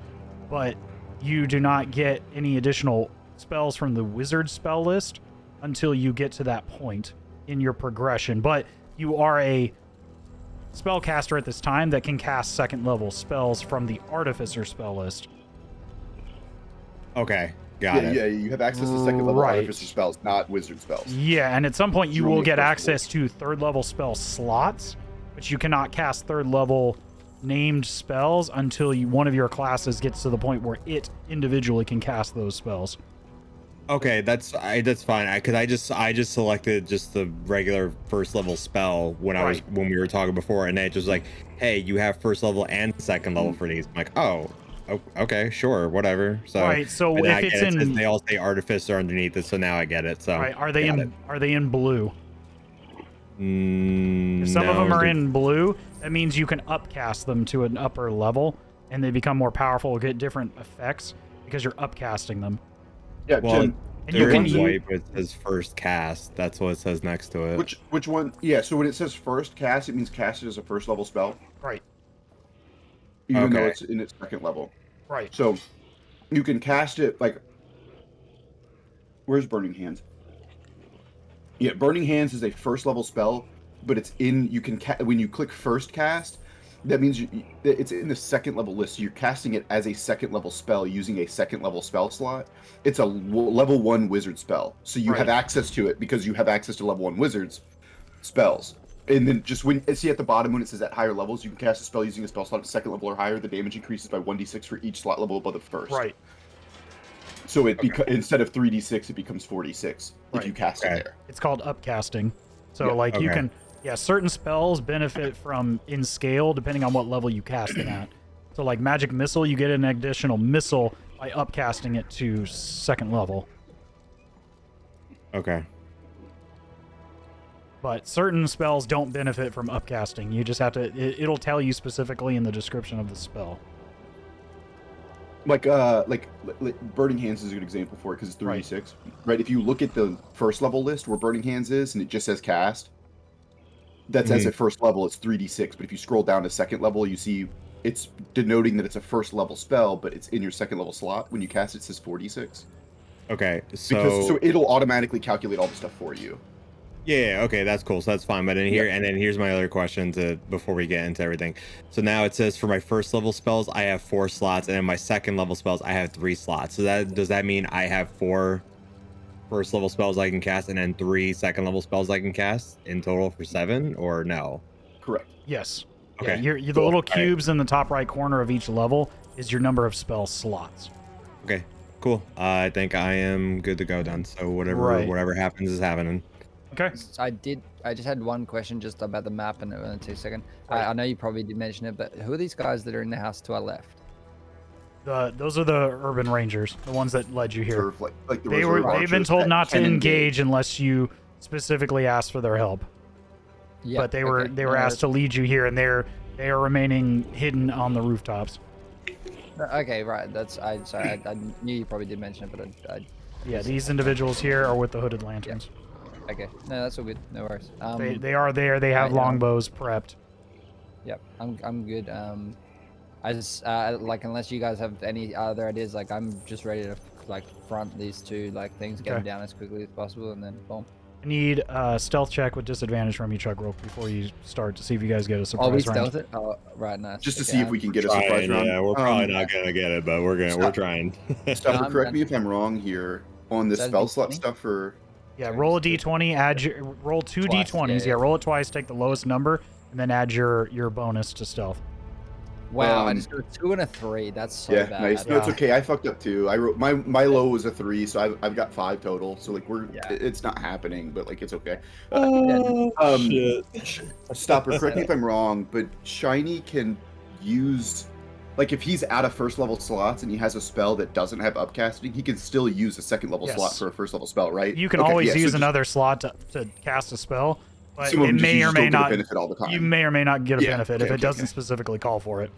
but you do not get any additional spells from the wizard spell list until you get to that point in your progression. But you are a spellcaster at this time that can cast 2nd level spells from the artificer spell list. Okay, got it. yeah, you have access to 2nd level Right. artificer spells, not wizard spells. Yeah, and at some point you You're will only get first access to 3rd level spell slots, but you cannot cast 3rd level named spells until one of your classes gets to the point where it individually can cast those spells. Okay, that's fine. Because I just selected just the regular 1st level spell when when we were talking before, and it just like, hey, you have 1st level and 2nd level for these. I'm like, oh, okay, sure, whatever. So Right, so but now if I it's get it, in- since they all say artificer underneath it, so now I get it. So Right? Are they got in blue? If some of no, them are the- in blue, that means you can upcast them to an upper level, and they become more powerful, get different effects because you're upcasting them. Yeah, Well, Jim, And you they're can in use, white, but it says first cast. That's what it says next to it. which one? Yeah, so when it says first cast, it means cast it as a 1st level spell, right, even though Okay. it's in its 2nd level. right. So you can cast it like. Where's Burning Hands? Yeah, Burning Hands is a 1st level spell, but it's in. You can when you click first cast, that means it's in the 2nd level list. So you're casting it as a 2nd level spell using a 2nd level spell slot. It's a level 1 wizard spell, so you have Right. access to it because you have access to level 1 wizards spells. And then just when see at the bottom when it says at higher levels, you can cast a spell using a spell slot at 2nd level or higher. The damage increases by 1d6 for each slot level above the 1st. Right. So it instead of 3d6, it becomes 4d6 if Right. you cast Okay. it there. It's called upcasting. So Yeah, like you okay. can, certain spells benefit from in scale depending on what level you cast it at. So like magic missile, you get an additional missile by upcasting it to 2nd level. Okay. But certain spells don't benefit from upcasting. You just have to. It'll tell you specifically in the description of the spell. Like Burning Hands is a good example for it because it's 3d6. Right. If you look at the 1st level list where Burning Hands is and it just says cast, that's as a 1st level, it's 3d6. But if you scroll down to 2nd level, you see it's denoting that it's a 1st level spell, but it's in your 2nd level slot. When you cast it, it says 4d6. Okay. So it'll automatically calculate all the stuff for you. Yeah, okay, that's cool. So that's fine. But in here, and then here's my other question before we get into everything. So now it says for my 1st level spells, I have 4 slots, and then my 2nd level spells, I have 3 slots. So does that mean I have 4 1st level spells I can cast, and then 3 2nd level spells I can cast in total for 7, or no? Correct. Yes. Okay. Yeah, the little cubes in the top right corner of each level is your number of spell slots. Okay, cool. I think I am good to go then. So whatever happens is happening. Okay. I just had one question just about the map, and it will take a second. I know you probably did mention it, but who are these guys that are in the house to our left? Those are the urban rangers, the ones that led you here. Sort of like the They've reserve been archers told that not to can engage unless you specifically ask for their help. Yeah, But they were asked to lead you here, and they are remaining hidden on the rooftops. Okay, right. I knew you probably did mention it, but Yeah, these individuals here are with the hooded lanterns. okay. No, that's all good. No worries. They are there. They have right now- longbows prepped. Yep, I'm good. I just like, unless you guys have any other ideas, like I'm just ready to like front these two things, get them down as quickly as possible, and then boom. I need a stealth check with disadvantage from you, Chugrulk, before you start to see if you guys get a surprise Oh, we round. stealth it? Oh, right, nice. Just to see if we can get a surprise round. Yeah, we're probably not gonna get it, but we're trying. Stopper, correct me if I'm wrong here on the Is that a spell slot D20? stuff for. Yeah, roll a d20, roll 2 Twice, d20s. yeah. Roll it twice, take the lowest number, and then add your bonus to stealth. Wow, I just got a 2 and a 3. That's so Yeah, bad. nice. No, it's okay. I fucked up too. I wrote my low was a 3, so I've got 5 total. So it's not happening, but it's okay. Shit. Stopper, correct me if I'm wrong, but Shiny can use, if he's out of 1st level slots and he has a spell that doesn't have upcasting, he can still use a 2nd level Yes. slot for a 1st level spell, right? You can Okay, always yeah, so use just- another slot to cast a spell, but some of it them just- may you or just may don't get a not. benefit all the time. You may or may not get a Yeah, benefit if okay, it doesn't okay. specifically call for it.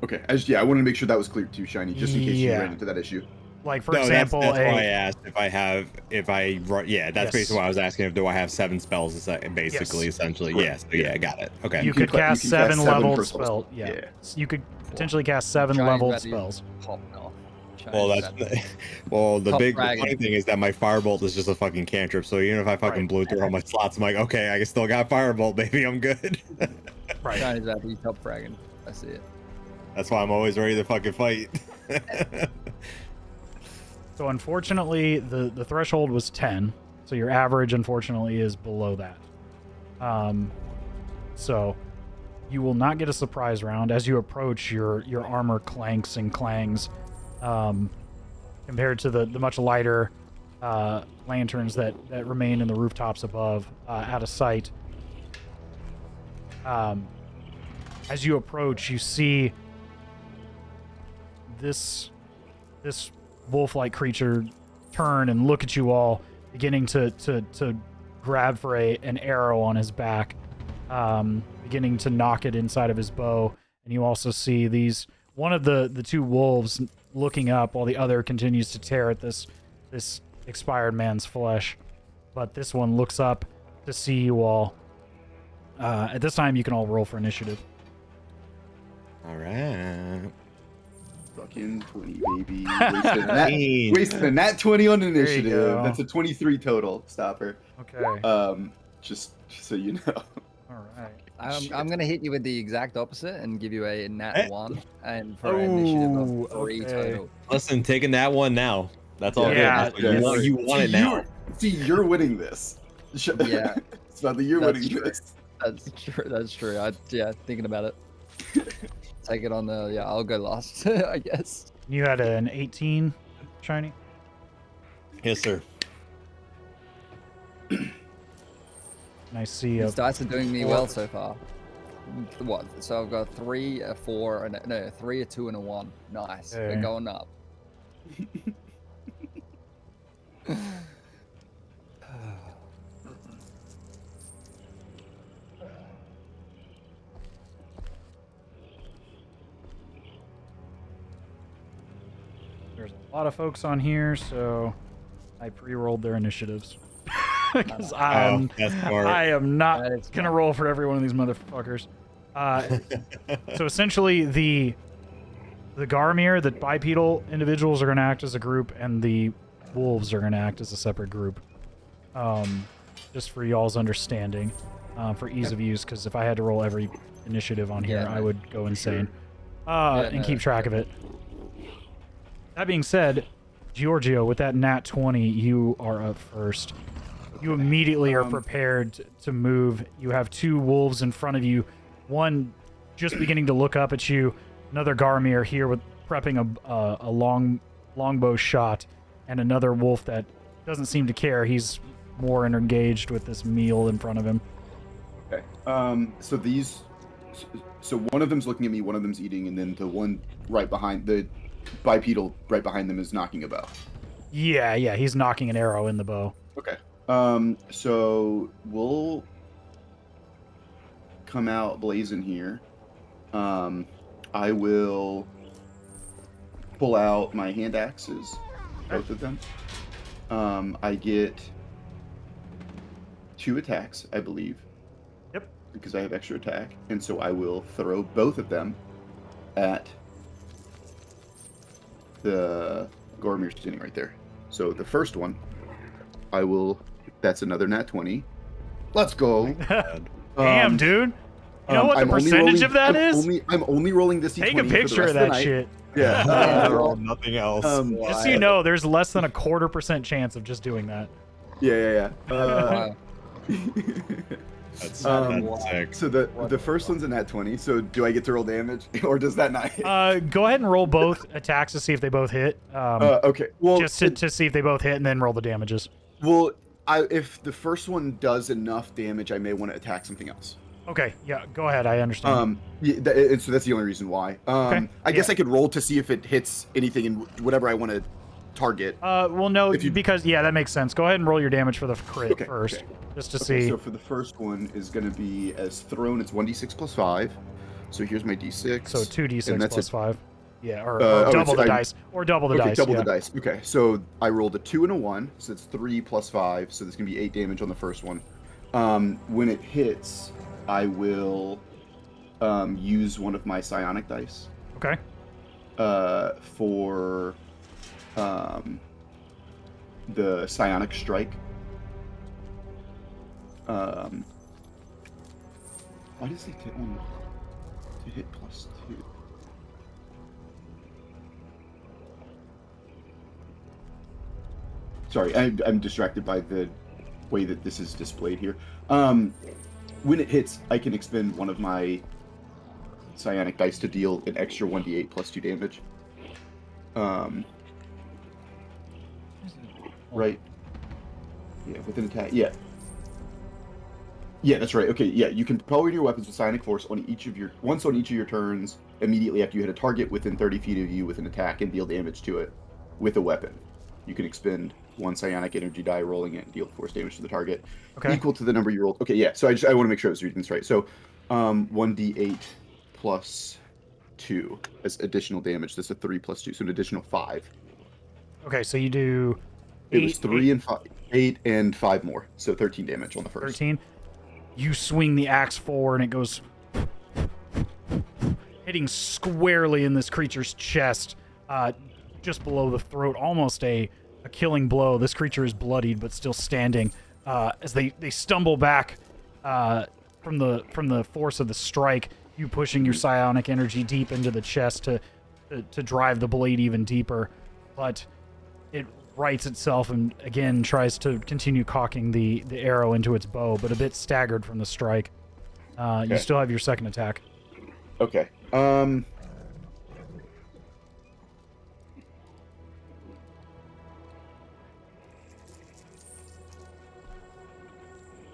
Okay, I wanted to make sure that was clear too, Shiny, just in case you Yeah. ran into that issue. Like for No, example, that's why I a asked yeah, that's Yes. basically why I was asking do I have 7 spells basically, Yes. essentially. Correct. Yes, yeah, got it. Okay. you could can cast cast 7 7 leveled first level spells. Yeah. Yeah. You could potentially cast 7 Giant leveled value spells. Pop off. Well, Giant that's value. the Top the dragon. funny thing is that my firebolt is just a fucking cantrip. So even if I fucking Right. blew through all my slots, I'm like, okay, I still got firebolt, baby, I'm good. Right. Giant value, top dragon. I see it. That's why I'm always ready to fucking fight. So unfortunately, the threshold was 10. So your average, unfortunately, is below that. So you will not get a surprise round. As you approach, your armor clanks and clangs, compared to the much lighter lanterns that remain in the rooftops above, out of sight. As you approach, you see this wolf-like creature turn and look at you all, beginning to grab for an arrow on his back, beginning to knock it inside of his bow. And you also see one of the 2 wolves looking up while the other continues to tear at this expired man's flesh. But this one looks up to see you all. At this time, you can all roll for initiative. All right. Fucking 20, baby. Wasted a nat 20 on initiative. go. That's a 23 total, Stopper. Okay. Just so you know. All right. I'm gonna hit you with the exact opposite and give you a nat 1 and for an initiative Ooh, of 3 okay. total. Listen, taking that one now. That's all Yeah. good. That's what you want it now. You're winning this. Yeah. Stopper, you're That's winning true. this. That's true. That's true. Thinking about it. Take it on the. Yeah, I'll go last. I guess. You had an 18, Shiny? Yes, sir. And I see These dice are doing me well so far. what? So I've got 3, a 4, and no, 3, a 2, and a 1. Nice. Okay. We're going up. There's a lot of folks on here, so I pre-rolled their initiatives. Because that's smart. I am not That is gonna smart. roll for every one of these motherfuckers. So essentially, the Garmir, the bipedal individuals are gonna act as a group, and the wolves are gonna act as a separate group. Just for y'all's understanding, for ease of use. Because if I had to roll every initiative on here, Yeah, I no, would go insane. Yeah, And no, keep track of it. That being said, Giorgio, with that nat 20, you are up first. You immediately are prepared to move. You have 2 wolves in front of you. One just beginning to look up at you. Another Garmir here with prepping a longbow shot, and another wolf that doesn't seem to care. He's more engaged with this meal in front of him. Okay. So one of them's looking at me, one of them's eating, and then the one right behind the bipedal right behind them is knocking a bow. Yeah, he's knocking an arrow in the bow. Okay. So we'll come out blazing here. I will pull out my hand axes, both of them. I get 2 attacks, I believe. Yep. Because I have extra attack, and so I will throw both of them at the Gormir standing right there. So the first one, I will. That's another nat 20. Let's go. Damn, dude. You know what the I'm only percentage rolling- of that is? I'm only rolling this D20 Take a for the picture rest of that the night. shit. Yeah. Roll nothing else. Just so you know, there's less than a 0.25% chance of just doing that. Yeah. Wow. That's um, sick. So the first one's a nat 20. So do I get to roll damage, or does that not hit? Go ahead and roll both attacks to see if they both hit. Okay. Well, Just to see if they both hit, and then roll the damages. well, if the first one does enough damage, I may want to attack something else. Okay, yeah, go ahead. I understand. And so that's the only reason why. Okay, I guess yeah. I could roll to see if it hits anything in whatever I want to target. Well, no, if you- because yeah, that makes sense. Go ahead and roll your damage for the crit Okay, first, okay. just to Okay, see. so for the first one is going to be as thrown. It's 1d6 plus 5. So here's my d6. So 2d6 and that's plus it. 5. Yeah, or Oh, double the I- dice, or double the Okay, dice. double yeah. the dice. Okay, so I rolled a 2 and a 1, so it's 3 plus 5. So there's going to be 8 damage on the first one. When it hits, I will use one of my psionic dice Okay. for the psionic strike. Why does it hit on to hit plus 2? Sorry, I'm distracted by the way that this is displayed here. When it hits, I can expend one of my psionic dice to deal an extra 1d8 plus 2 damage. Right. Yeah, with an attack. Yeah. Yeah, that's right. Okay, yeah, you can power your weapons with psionic force once on each of your turns, immediately after you hit a target within 30 feet of you with an attack and deal damage to it with a weapon. You can expend 1 psionic energy die, rolling it, and deal force damage to the target, Okay. equal to the number you rolled. Okay, yeah. So I want to make sure I was reading this right. So, 1d8 plus 2 as additional damage. That's a 3 plus 2, so an additional 5. Okay, so you do. It was 3 and 5, 8 and 5 more, so 13 damage on the first. 13. You swing the axe forward, and it goes hitting squarely in this creature's chest, just below the throat, almost a killing blow. This creature is bloodied but still standing. As they stumble back from the force of the strike, you pushing your psionic energy deep into the chest to drive the blade even deeper, but it rights itself and again tries to continue cocking the arrow into its bow, but a bit staggered from the strike. You still have your second attack. Okay.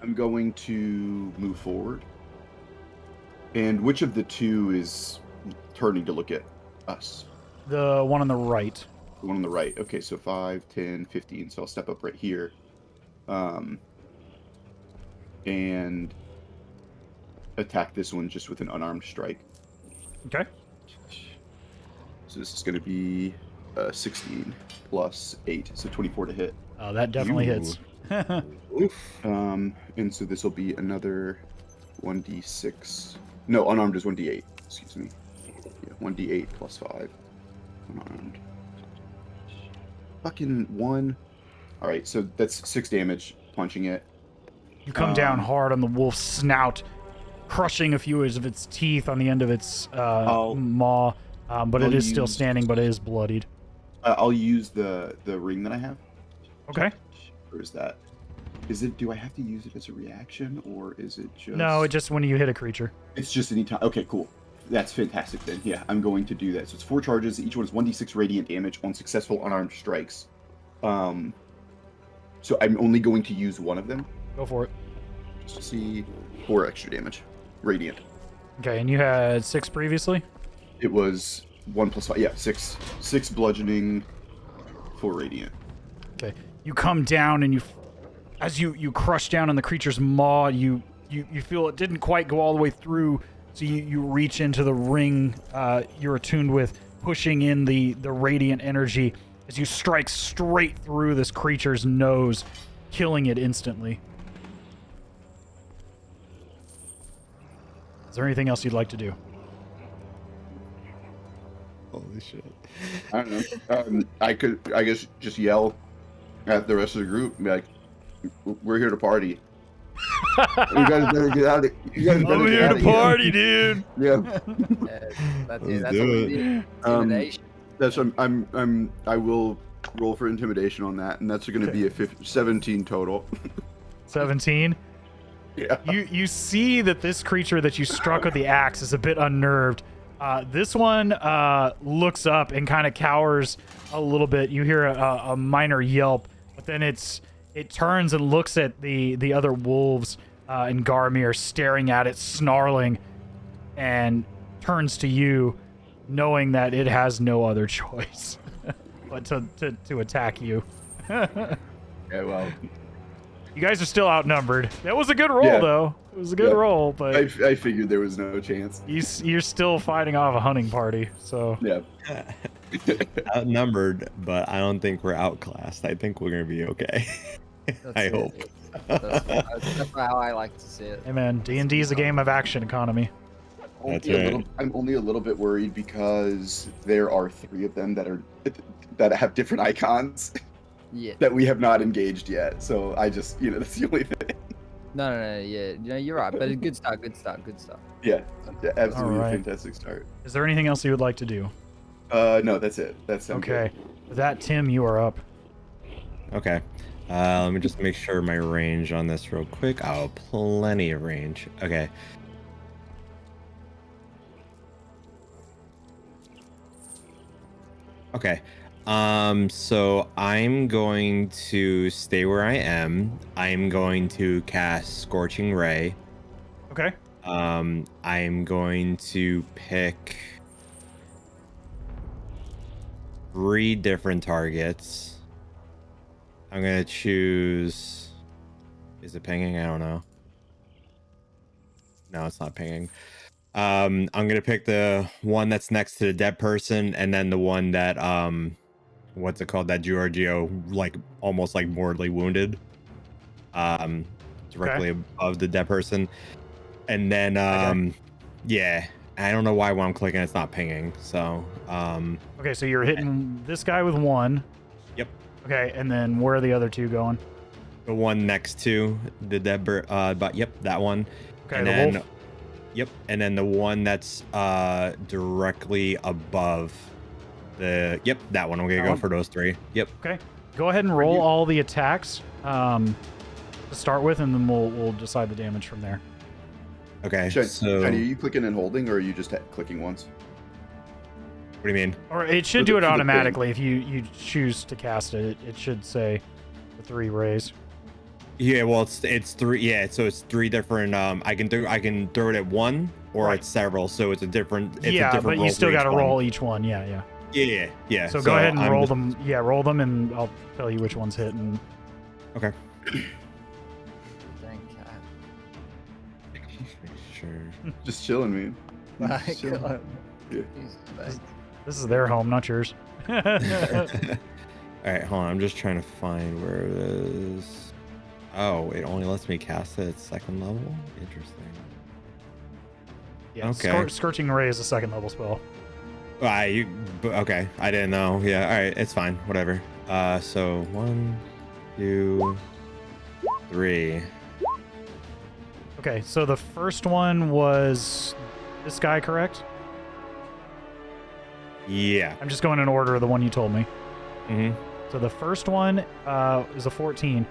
I'm going to move forward And which of the two is turning to look at us? The one on the right. The one on the right. Okay, so 5, 10, 15. So I'll step up right here. And attack this one just with an unarmed strike. Okay. So this is going to be 16 plus 8, so 24 to hit. That definitely hits. Oof. And so this will be another 1d6. No, unarmed is 1d8. Excuse me. Yeah, 1d8 plus 5. Unarmed. Fucking 1. All right, so that's 6 damage punching it. You come down hard on the wolf's snout, crushing a few of its teeth on the end of its maw, but it is still standing, but it is bloodied. I'll use the ring that I have. Okay. Or is that? Is it? Do I have to use it as a reaction, or is it just? No, it just when you hit a creature. It's just any time. Okay, cool. That's fantastic then. Yeah, I'm going to do that. So it's 4 charges. Each one is 1d6 radiant damage on successful unarmed strikes. So I'm only going to use one of them. Go for it. Just to see 4 extra damage. Radiant. Okay, and you had 6 previously? It was 1 plus 5. Yeah, 6. 6 bludgeoning, 4 radiant. Okay. You come down and as you crush down on the creature's maw, you feel it didn't quite go all the way through, so you reach into the ring you're attuned with, pushing in the radiant energy as you strike straight through this creature's nose, killing it instantly. Is there anything else you'd like to do? Holy shit. I don't know. I could, I guess, just yell at the rest of the group and be like, "We're here to party. You guys better get out of it. You guys better I'm get here out to of here." party, dude. Yeah. That's Let's what do we it. need. Intimidation. That's I will roll for intimidation on that, and that's going to be a 17 total. 17. Yeah. You see that this creature that you struck with the axe is a bit unnerved. This one looks up and kind of cowers a little bit. You hear a minor yelp, but then it turns and looks at the other wolves and Garmir staring at it, snarling, and turns to you, knowing that it has no other choice but to attack you. Yeah, well, You guys are still outnumbered. That was a good roll, Yeah. though. It was a good Yeah. roll, but I figured there was no chance. you're still fighting off a hunting party, so... Yeah. Outnumbered, but I don't think we're outclassed. I think we're gonna be okay. That's I it. hope. That's how I like to see it. Hey man, D&D is a game of action economy. That's Only a right. little- I'm only a little bit worried because there are 3 of them that have different icons Yeah. that we have not engaged yet. So I just, that's the only thing. No, yeah. You're right. But good start. Yeah, absolutely All a right. fantastic start. Is there anything else you would like to do? No, that's it. That's Okay. With that, Tim, you are up. Okay. Let me just make sure my range on this real quick. Oh, plenty of range. Okay. Okay. So I'm going to stay where I am. I'm going to cast Scorching Ray. Okay. I'm going to pick 3 different targets. I'm gonna choose. Is it pinging? I don't know. No, it's not pinging. I'm gonna pick the one that's next to the dead person, and then the one that what's it called? That Giorgio almost mortally wounded. Directly above the dead person, and then yeah. I don't know why when I'm clicking it's not pinging. So Okay, so you're hitting this guy with 1. Yep. Okay, and then where are the other 2 going? the one next to the dead bird, but yep, that one. Okay, and the then, wolf. Yep, and then the one that's directly above the. Yep, that one. I'm gonna That go one? for those 3. Yep. Okay. Go ahead and roll all the attacks to start with, and then we'll decide the damage from there. Okay. Shiny, So are you clicking and holding, or are you just clicking once? what do you mean? Or it should For do the- it for the automatically if you choose to cast it. It should say the 3 rays. Yeah, well, it's 3. Yeah, so it's 3 different. I can throw it at 1, or Right. it's several, so it's a different. It's a yeah, different but roll you still for each got to one. roll each one. Yeah. Yeah. So go ahead and I'm roll just- them. Yeah, roll them, and I'll tell you which one's hit. And Okay. Dang cat. Sure. Just chilling, man. My Just chilling. God. Yeah. Jesus, mate. this is their home, not yours. All right, hold on. I'm just trying to find where it is. Oh, it only lets me cast it at second level. Interesting. Yeah, Okay. Scorching Ray is a second level spell. Okay, I didn't know. Yeah, all right, it's fine. Whatever. So 1, 2, 3. Okay, so the first one was this guy, correct? Yeah. I'm just going in order of the one you told me. Mm-hmm. So the first one is a 14.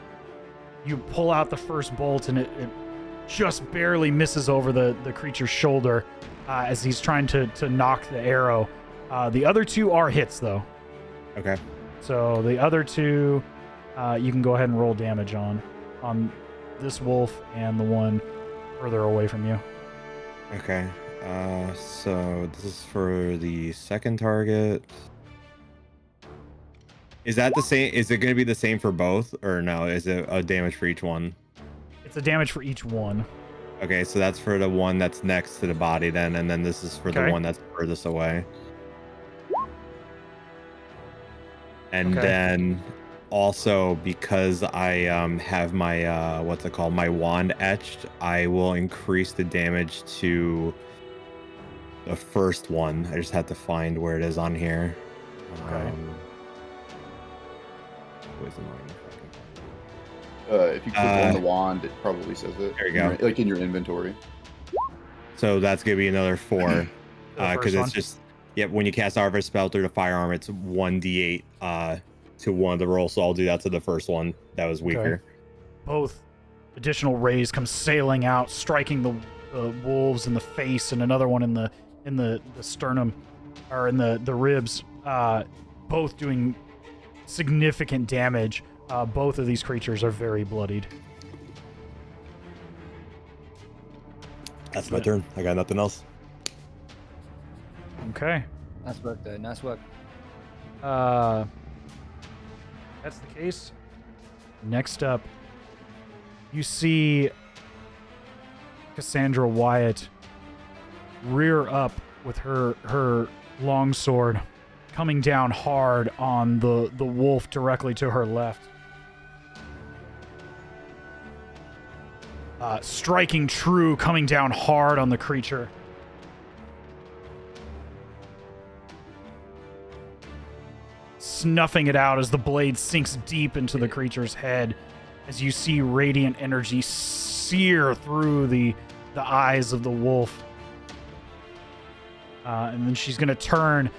You pull out the first bolt, and it just barely misses over the creature's shoulder as he's trying to knock the arrow. The other two are hits, though. Okay. So the other two, you can go ahead and roll damage on this wolf and the one further away from you. Okay. So this is for the second target. Is that the same? Is it going to be the same for both, or no? Is it a damage for each one? It's a damage for each one. Okay, so that's for the one that's next to the body then, and then this is for the Okay. one that's furthest away. And Okay. then also because I have my what's it called, my wand etched, I will increase the damage to the first one. I just have to find where it is on here. Okay. Always annoying if I can find it. If you click on the wand, it probably says it. There you go. Like in your inventory. So that's gonna be another 4, The because first one? it's just when you cast Harvest spell through the firearm, it's 1d8 to one of the rolls. So I'll do that to the first one that was weaker. Both additional rays come sailing out, striking the wolves in the face, and another one in the sternum, or in the ribs. Both doing significant damage. Both of these creatures are very bloodied. That's my turn. I got nothing else. Okay. Nice work, though. Nice work. That's the case. Next up, you see Cassandra Wyatt rear up with her longsword, coming down hard on the wolf directly to her left. Striking true, coming down hard on the creature. Snuffing it out as the blade sinks deep into the creature's head, as you see radiant energy sear through the eyes of the wolf. And then she's going to turn,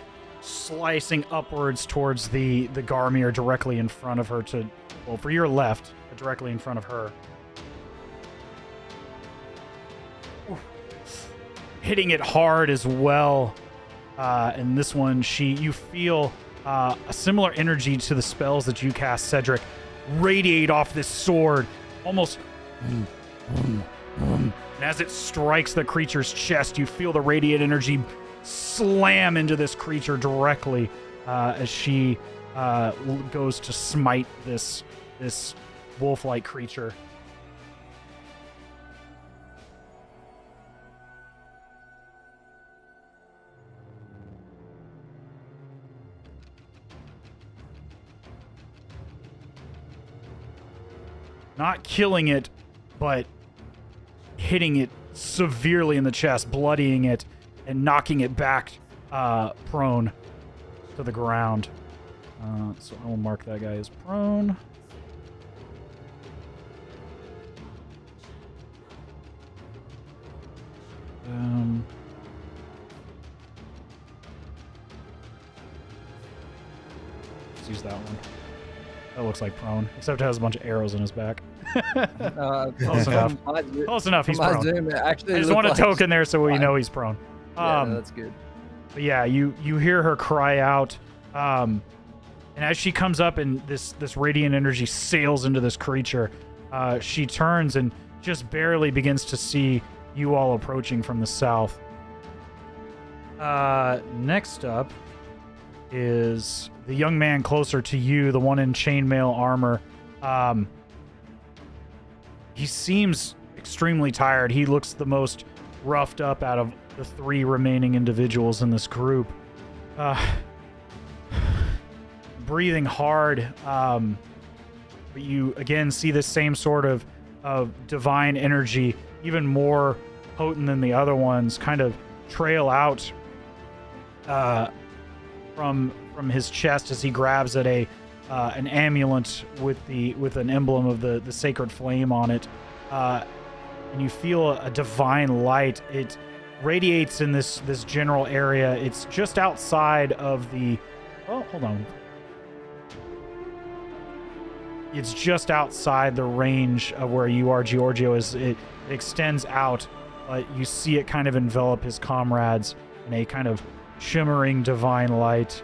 slicing upwards towards the Garmir directly in front of her for your left, but directly in front of her. Oof. Hitting it hard as well. And this one, you feel a similar energy to the spells that you cast, Cedric, radiate off this sword, almost. And as it strikes the creature's chest, you feel the radiant energy slam into this creature directly as she goes to smite this wolf-like creature. Not killing it, but hitting it severely in the chest, bloodying it, and knocking it back prone to the ground. So I will mark that guy as prone. Let's use that one. That looks like prone, except it has a bunch of arrows in his back. Close enough. Close enough, he's prone. Zoom, it actually I just looked want a like token there so we fine. know he's prone. Yeah, no, that's good. But yeah, you hear her cry out, and as she comes up and this radiant energy sails into this creature, she turns and just barely begins to see you all approaching from the south. Next up is the young man closer to you, the one in chainmail armor. He seems extremely tired. He looks the most roughed up out of the 3 remaining individuals in this group. Breathing hard, but you again see the same sort of divine energy, even more potent than the other ones, kind of trail out from his chest as he grabs at an amulet with an emblem of the sacred flame on it, and you feel a divine light. It radiates in this general area. It's just outside of the. Oh, hold on. It's just outside the range of where you are, Giorgio. It extends out, but you see it kind of envelop his comrades in a kind of shimmering divine light.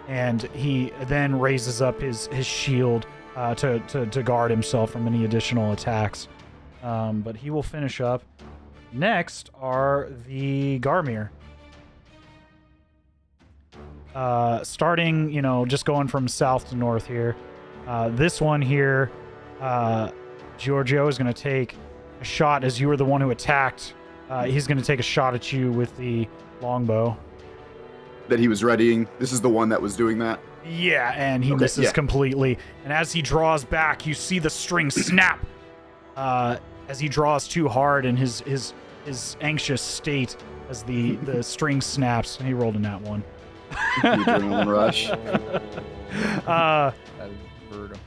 And he then raises up his shield to guard himself from any additional attacks. But he will finish up. Next are the Garmir. Starting, just going from south to north here. This one here, Giorgio is going to take a shot as you were the one who attacked. He's going to take a shot at you with the longbow. That he was readying. This is the one that was doing that? Yeah, and he misses completely. And as he draws back, you see the string snap as he draws too hard in his anxious state as the string snaps. And he rolled a nat 1. The adrenaline rush. That is brutal.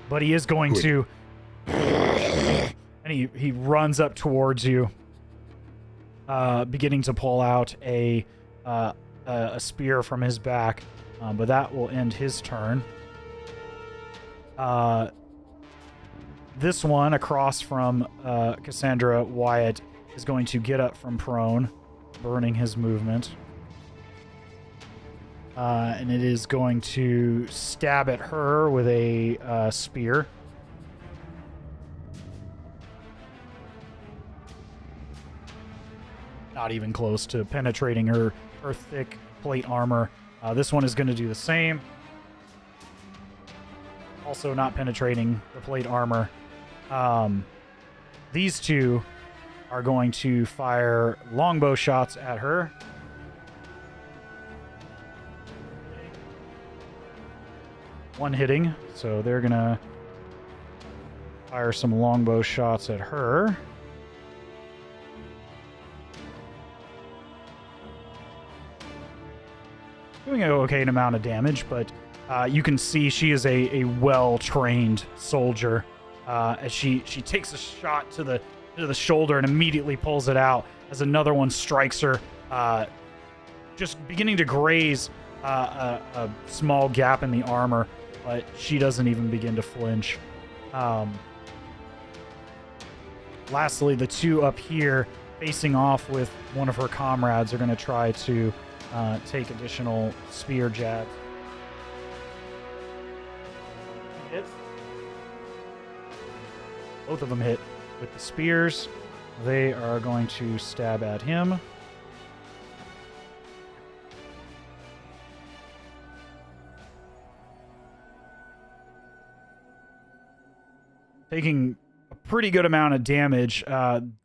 But he is going to, and he runs up towards you, beginning to pull out a spear from his back, but that will end his turn. This one across from Cassandra Wyatt is going to get up from prone, burning his movement. And it is going to stab at her with a spear. Not even close to penetrating her thick plate armor. This one is going to do the same. Also not penetrating the plate armor. These two are going to fire longbow shots at her. One hitting, so they're going to fire some longbow shots at her. Doing an okay amount of damage, but you can see she is a well-trained soldier. As she takes a shot to the shoulder and immediately pulls it out as another one strikes her, just beginning to graze a small gap in the armor, but she doesn't even begin to flinch. Lastly, the two up here facing off with one of her comrades are going to try to take additional spear jabs. Hits. Both of them hit with the spears. They are going to stab at him. Taking a pretty good amount of damage.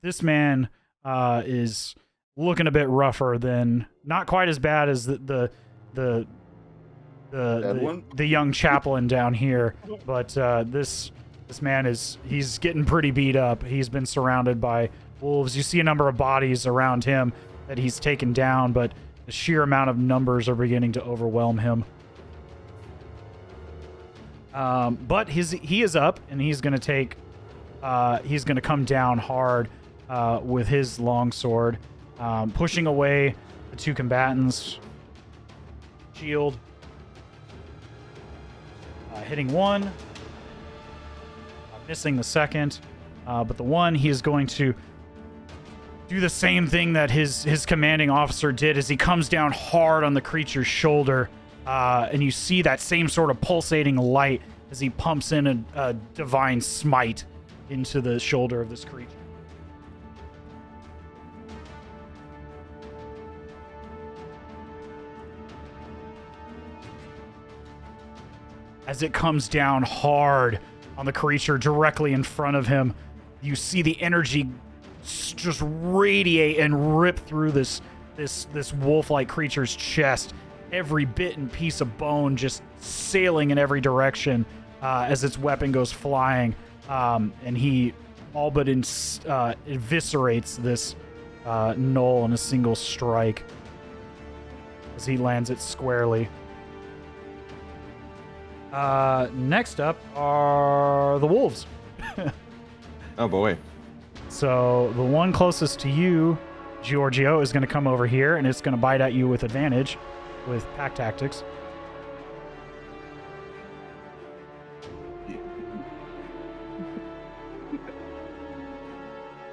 This man is looking a bit rougher than, not quite as bad as the young chaplain down here, but this man he's getting pretty beat up. He's been surrounded by wolves. You see a number of bodies around him that he's taken down, but the sheer amount of numbers are beginning to overwhelm him. But he is up, and he's going to come down hard with his longsword, pushing away the two combatants. Shield. Hitting one. Missing the second. But the one, he is going to do the same thing that his commanding officer did as he comes down hard on the creature's shoulder. And you see that same sort of pulsating light as he pumps in a divine smite into the shoulder of this creature. As it comes down hard on the creature directly in front of him, you see the energy just radiate and rip through this wolf-like creature's chest. Every bit and piece of bone just sailing in every direction as its weapon goes flying. And he all but eviscerates this gnoll in a single strike as he lands it squarely. Next up are the wolves. Oh boy. So the one closest to you, Giorgio, is going to come over here, and it's going to bite at you with advantage with pack tactics.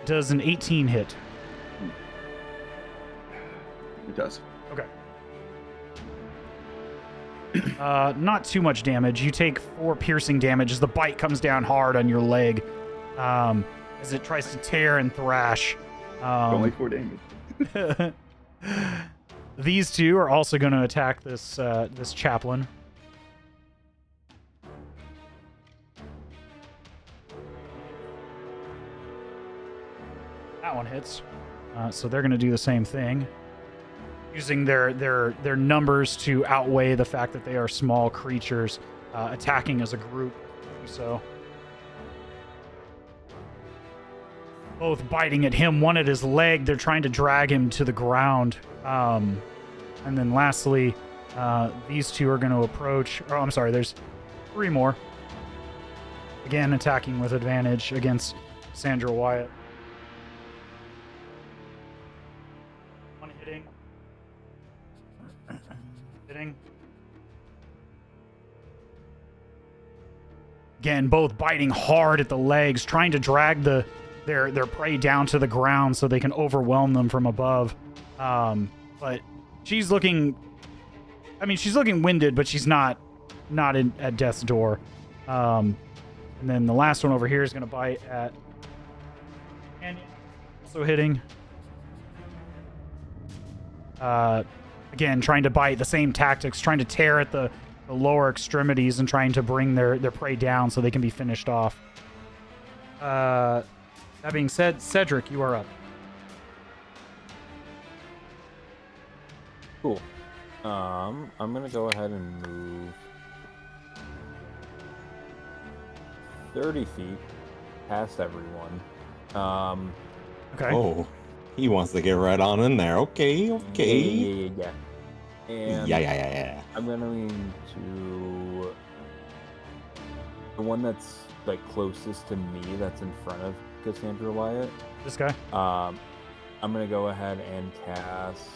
Does an 18 hit? It does. Okay. Not too much damage. You take 4 piercing damage as the bite comes down hard on your leg, as it tries to tear and thrash. Only 4 damage. These two are also going to attack this this chaplain. That one hits. So they're going to do the same thing, using their numbers to outweigh the fact that they are small creatures attacking as a group. So both biting at him, one at his leg. They're trying to drag him to the ground. And then lastly, these two are going to approach. Oh, I'm sorry. There's 3 more. Again, attacking with advantage against Sandra Wyatt. One hitting. Hitting. Again, both biting hard at the legs, trying to drag their prey down to the ground so they can overwhelm them from above. But she's looking winded, but she's not at death's door. And then the last one over here is going to bite at Canyon, also hitting. Again, trying to bite, the same tactics, trying to tear at the lower extremities and trying to bring their prey down so they can be finished off. That being said, Cedric, you are up. Cool. I'm gonna go ahead and move 30 feet past everyone. Okay. Oh, he wants to get right on in there. Okay. Yeah. And Yeah. I'm gonna lean to the one that's like closest to me, that's in front of Cassandra Wyatt. This guy? I'm gonna go ahead and cast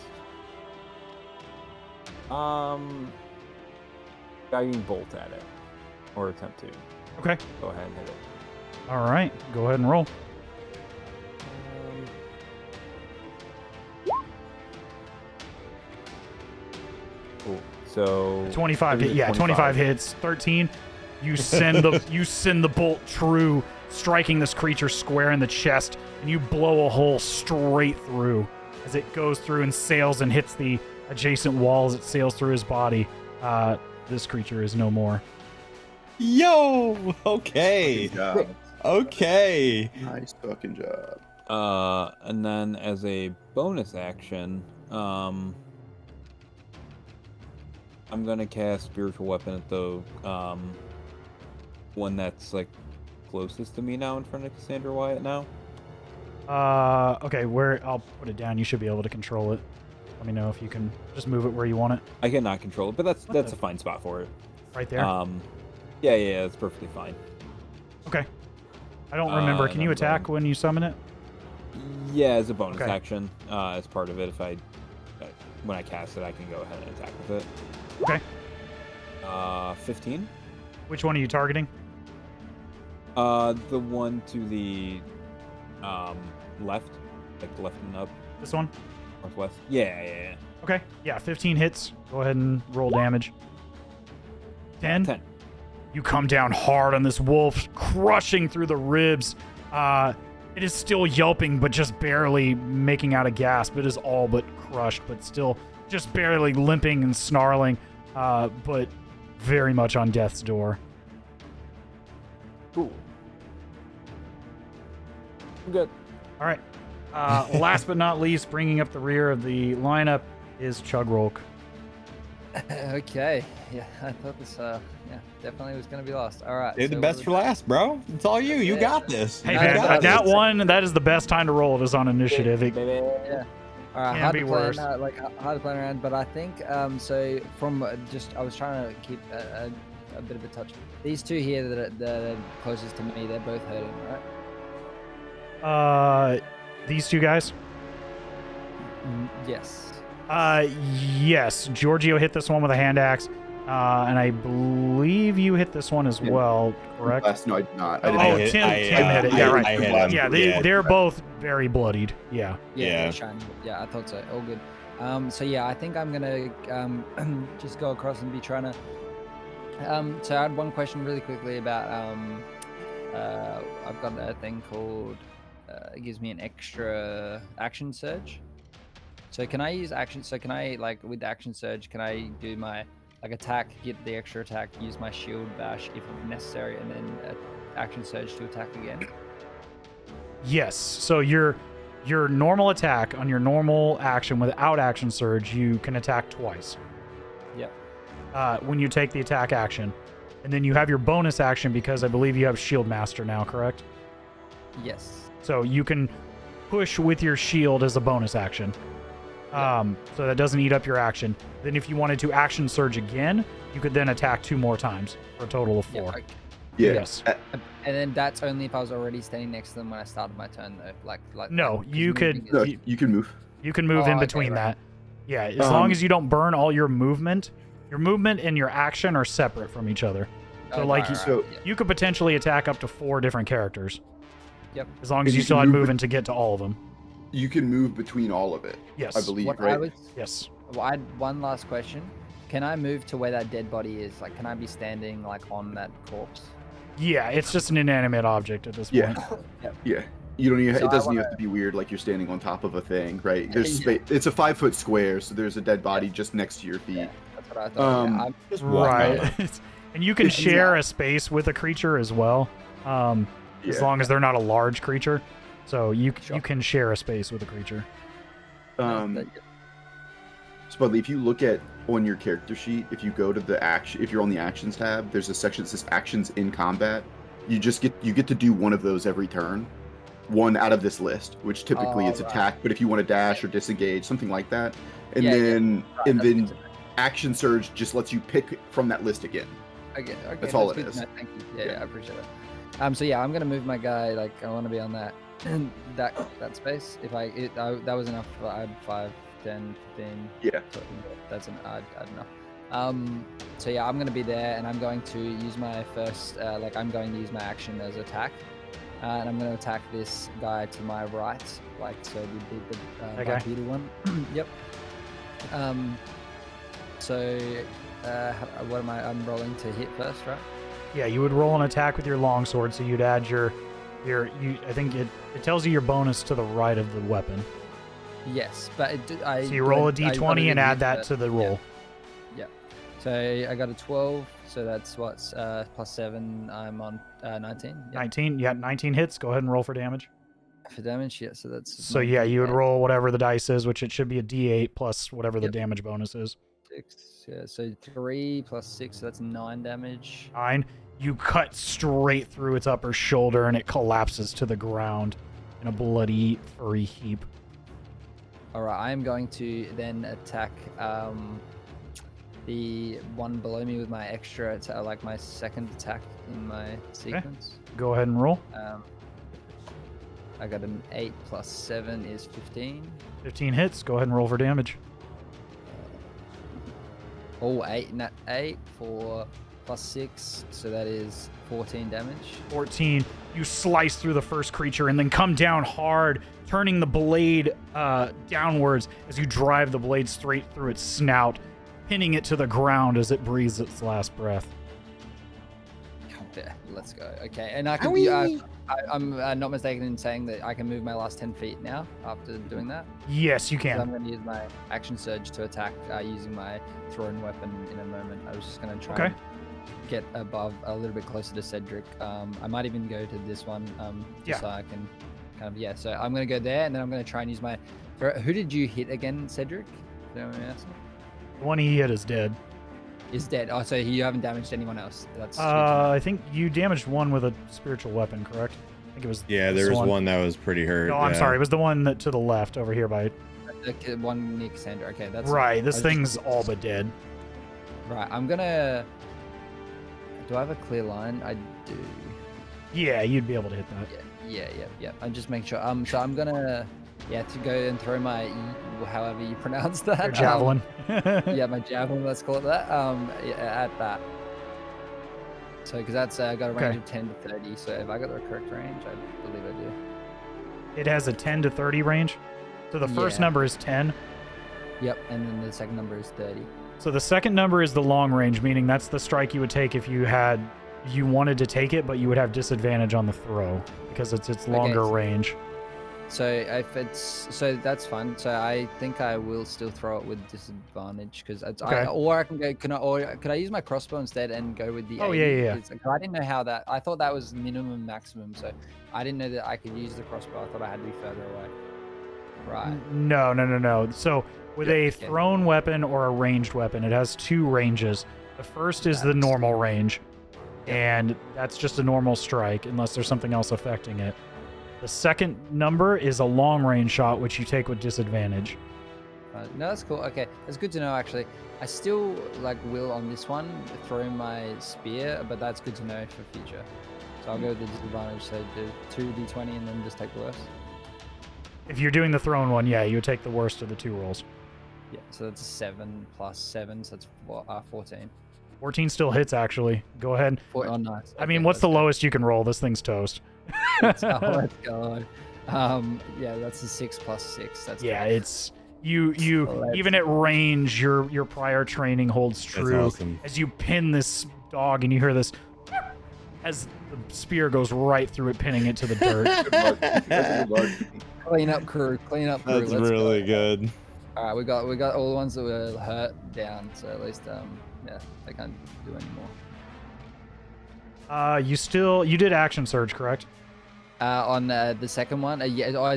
guiding bolt at it, or attempt to. Okay. Go ahead and hit it. All right. Go ahead and roll. Cool. So 25 hit, yeah, 25 hits. 13. You send the bolt true, striking this creature square in the chest, and you blow a hole straight through as it goes through and sails and hits the adjacent walls. It sails through his body. This creature is no more. Yo. Okay. Good job. Okay. Nice fucking job. And then as a bonus action, I'm gonna cast spiritual weapon at the one that's like closest to me now, in front of Cassandra Wyatt now. Okay, I'll put it down. You should be able to control it. Let me know if you can just move it where you want it. I cannot control it, but that's a fine spot for it. Right there. Yeah, that's perfectly fine. Okay. I don't remember. Can you attack when you summon it? Yeah, as a bonus Okay. action, as part of it. When I cast it, I can go ahead and attack with it. Okay. 15. Which one are you targeting? The one to the left, like left and up, This one? northwest. Yeah. Okay. Yeah, 15 hits. Go ahead and roll damage. 10? 10. You come down hard on this wolf, crushing through the ribs. It is still yelping, but just barely making out a gasp. It is all but crushed, but still just barely limping and snarling, but very much on death's door. Cool. I'm good. All right. Last but not least, bringing up the rear of the lineup is Chugrulk. Okay. Yeah, I thought this. Definitely was gonna be lost. All right. Save the best for last, bro. It's all you. You got this. Hey, You man, got that this. one, that is the best time to roll. It is on initiative. It, Yeah. All right. Can Hard be to plan, worse. hard to plan around, but I think so. From I was trying to keep a bit of a touch. These two here that are closest to me, they're both hurting, right? these two guys. Yes. Yes. Giorgio hit this one with a hand axe, and I believe you hit this one as Yeah. well. Correct. Last, no, I did not. I did Oh, not. Tim hit it. Yeah, right. I hit him. Yeah, they're both very bloodied. Yeah. Yeah. Shiny. Yeah, I thought so. All good. So yeah, I think I'm gonna just go across and be trying to. So I had one question really quickly about I've got a thing called it gives me an extra action surge. So can I use action? So can I with the action surge? Can I do my attack, get the extra attack, use my shield bash if necessary, and then action surge to attack again? Yes. So your normal attack on your normal action without action surge, you can attack twice. Yep. When you take the attack action, and then you have your bonus action because I believe you have Shield Master now, correct? Yes. So you can push with your shield as a bonus action. So that doesn't eat up your action. Then if you wanted to action surge again, you could then attack 2 more times for a total of 4. Yeah, okay. Yeah. Yes. And then that's only if I was already standing next to them when I started my turn, though. No, you could- No, you can move. You can move Oh, in okay, between right. that. Yeah, as long as you don't burn all your movement. Your movement and your action are separate from each other. So So- you could potentially attack up to 4 different characters. Yep. As long And as you you still can had move movement to get to all of them. You can move between all of it. Yes. I believe, What right? I was, Yes. well, I had one last question. Can I move to where that dead body is? Can I be standing on that corpse? Yeah, it's just an inanimate object at this Yeah. point. Yeah. You don't even. So It doesn't I even wanna- have to be weird, like you're standing on top of a thing, right? There's Yeah. space. It's a 5-foot square, so there's a dead body just next to your feet. Yeah, that's what I thought. Yeah, I'm- Just walk Right. over. And you can Yeah. share a space with a creature as well. As Yeah. long as they're not a large creature. So you Sure. you can share a space with a creature. Spudley, if you look at on your character sheet, if you go to the action, if you're on the actions tab, there's a section that says actions in combat. You get to do one of those every turn, one out of this list, which typically Oh, it's right. attack. But if you want to dash or disengage, something like that, and Yeah, yeah. then Right, and that's then good to know. action surge just lets you pick from that list again. Okay, That's all it good to is. know. Thank you. Yeah, Yeah. I appreciate it. So yeah, I'm gonna move my guy. I want to be on that that space. That was enough. I had 5, 10, 15. Yeah. So that's I'd enough. So yeah, I'm gonna be there, and I'm going to use my first. I'm going to use my action as attack, and I'm gonna attack this guy to my right. So the Okay. bipedal one. Yep. So what am I? I'm rolling to hit first, right? Yeah, you would roll an attack with your longsword, so you'd add your I think it tells you your bonus to the right of the weapon. Yes, but I. So you roll a I gotta d20 and do add that but- to the roll. Yeah. So I got a 12, so that's what's plus 7. I'm on 19. Yep. 19, yeah, 19 hits. Go ahead and roll for damage. For damage, yeah. So that's. So yeah, you would 19, roll whatever the dice is, which it should be a d8 plus whatever the Yep. damage bonus is. 6. Yeah. So 3 plus 6, so that's 9 damage. 9. You cut straight through its upper shoulder and it collapses to the ground in a bloody, furry heap. All right, I am going to then attack the one below me with my extra, my second attack in my sequence. Go ahead and roll. I got an 8 plus 7 is 15. 15 hits. Go ahead and roll for damage. Oh, 8, nat 8 for plus 6, so that is 14 damage. 14. You slice through the first creature and then come down hard, turning the blade downwards as you drive the blade straight through its snout, pinning it to the ground as it breathes its last breath. Yeah, let's go. Okay, and I can. I'm not mistaken in saying that I can move my last 10 feet now after doing that. Yes, you So I'm can. going to use my action surge to attack using my thrown weapon in a moment. I was just going to try Okay. and get above, a little bit closer to Cedric. I might even go to this one just so I can kind of, So I'm going to go there, and then I'm going to try and use my... Who did you hit again, Cedric? Don't mind me asking? The one he hit is dead. Is dead. Oh, so you haven't damaged anyone else. That's good to know. I think you damaged one with a spiritual weapon, correct? I think it was. Yeah, this there was one that was pretty hurt. No, I'm yeah. sorry. It was the one that to the left over here by. The one near Cassandra. Okay, that's Right. This I was thing's all but dead. Right, I'm gonna. Do I have a clear line? I do. Yeah, you'd be able to hit that. Yeah. I'm just making sure. So I'm gonna, to go and throw my, however you pronounce that. Your javelin. Yeah, my javelin. Let's call it that. At that. So, because that's got a range Okay. of 10 to 30. So if I got the correct range, I believe I do. It has a 10 to 30 range. So the first Yeah. number is 10. Yep, and then the second number is 30. So the second number is the long range, meaning that's the strike you would take if you wanted to take it, but you would have disadvantage on the throw because it's longer so- range. So if so that's fine. So I think I will still throw it with disadvantage because Okay. or I can go. Could I use my crossbow instead and go with the? Oh, 80? yeah. It's like, I didn't know how that. I thought that was minimum maximum. So I didn't know that I could use the crossbow. I thought I had to be further away. Right. No. So with a thrown weapon or a ranged weapon, it has two ranges. The first is the That's- normal range, and that's just a normal strike unless there's something else affecting it. The second number is a long range shot, which you take with disadvantage. No, that's cool. Okay, that's good to know. Actually, I still will on this one throw my spear, but that's good to know for future. So I'll go with the disadvantage. So do 2d20 and then just take the worst. If you're doing the thrown one, yeah, you would take the worst of the two rolls. Yeah. So that's a 7 plus 7, so that's 14. 14 still hits, actually. Go ahead. Oh, nice. I mean, Okay, what's the let's go. lowest you can roll? This thing's toast. Let's go. That's a 6 plus 6. That's Yeah, good. it's you let's even at range, your prior training holds That's true. awesome. As you pin this dog and you hear this as the spear goes right through it, pinning it to the dirt. Good luck. Good luck. Clean up crew. That's Let's really go. good. All right, we got all the ones that were hurt down, so at least they can't do anymore. You did action surge, correct? On the second one,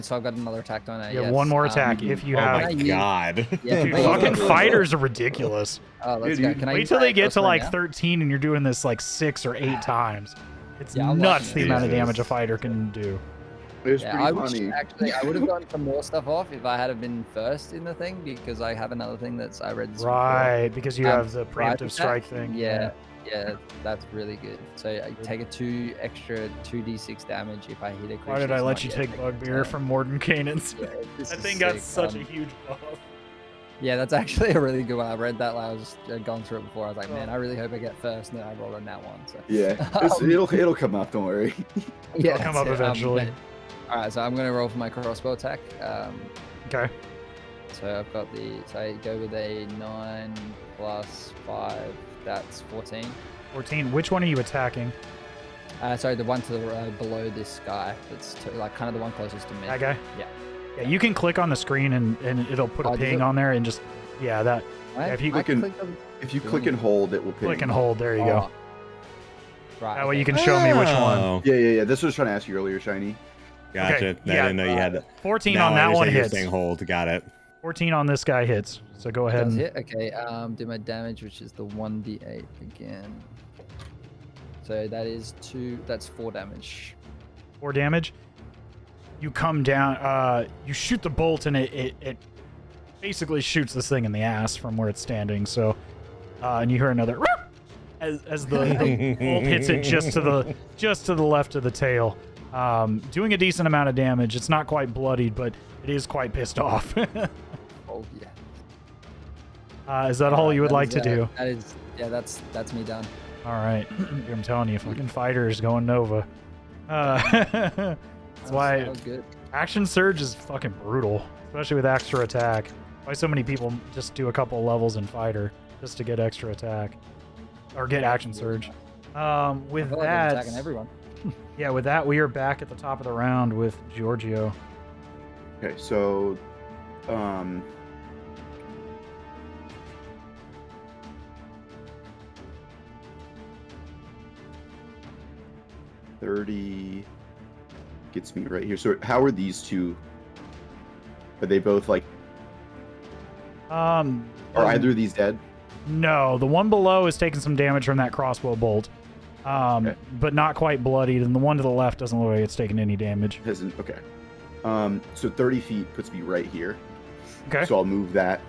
so I've got another attack on it. You have yes. one more attack if you Oh have. my you- god. Yeah, Dude, wait, fucking wait, wait. fighters are ridiculous. Oh, let's Dude, go. you- Can I Wait use till my they get to crossbow like now? 13 and you're doing this like 6 or 8 times. It's Yeah, I'm nuts watching the it. amount of Jesus. damage a fighter can do. It's Yeah, pretty I wish funny. actually I would have gotten some more stuff off if I had have been first in the thing because I have another thing that's I read this before. Right, because you have the Right preemptive strike attack? thing. Yeah, that's really good. So I take a 2 extra 2d6 damage if I hit a creature. Why did I that's let not you yet take taken Bugbear turn. from Morden Canaan's? Yeah, this That is thing got sick. such a huge buff. Yeah, that's actually a really good one. I read that while I was going through it before. I was like, Oh. man, I really hope I get first, and then I rolled on that one. So Yeah, it'll come up. Don't worry. yeah, It'll come that's up it. eventually. All right, so I'm gonna roll for my crossbow attack. Okay. So I've got so I go with a 9 plus 5. That's 14. 14. Which one are you attacking? Sorry, the one to the below this guy. That's kind of the one closest to me. That guy? Yeah. Yeah, you can click on the screen and it'll put Oh, a does ping it? on there and just, yeah, that. Right? Yeah, if you I can- clicked on- If you click and hold, it will ping. Click and hold. There you go. Oh. Right. That way okay. you can show me which one. Oh, Yeah. This was what I was trying to ask you earlier, Shiny. Gotcha. Okay, I yeah, didn't know you had that. 14 Now on I that one understand you're hits. saying hold. Got it. 14 on this guy hits. So go ahead Does and hit? Okay. Do my damage, which is the 1d8 again. So that is 2. That's 4 damage. 4 damage. You come down, you shoot the bolt and it basically shoots this thing in the ass from where it's standing. So, and you hear another as the bolt hits it just to the left of the tail, doing a decent amount of damage. It's not quite bloodied, but it is quite pissed off. Oh yeah. Is that all you would That like is, to do? That is. Yeah. That's me done. All right, I'm telling you, fucking fighters going Nova. That's why That was good. action surge is fucking brutal, especially with extra attack. Why so many people just do a couple levels in fighter just to get extra attack or get action surge. With I feel like I'm that, attacking everyone. yeah, with that, we are back at the top of the round with Giorgio. Okay, so 30 gets me right here. So how are these two? Are they both like? Are either of these dead? No, the one below is taking some damage from that crossbow bolt, Okay. but not quite bloodied, and the one to the left doesn't look like it's taking any damage. Hasn't. Okay. So 30 feet puts me right here. Okay. So I'll move that.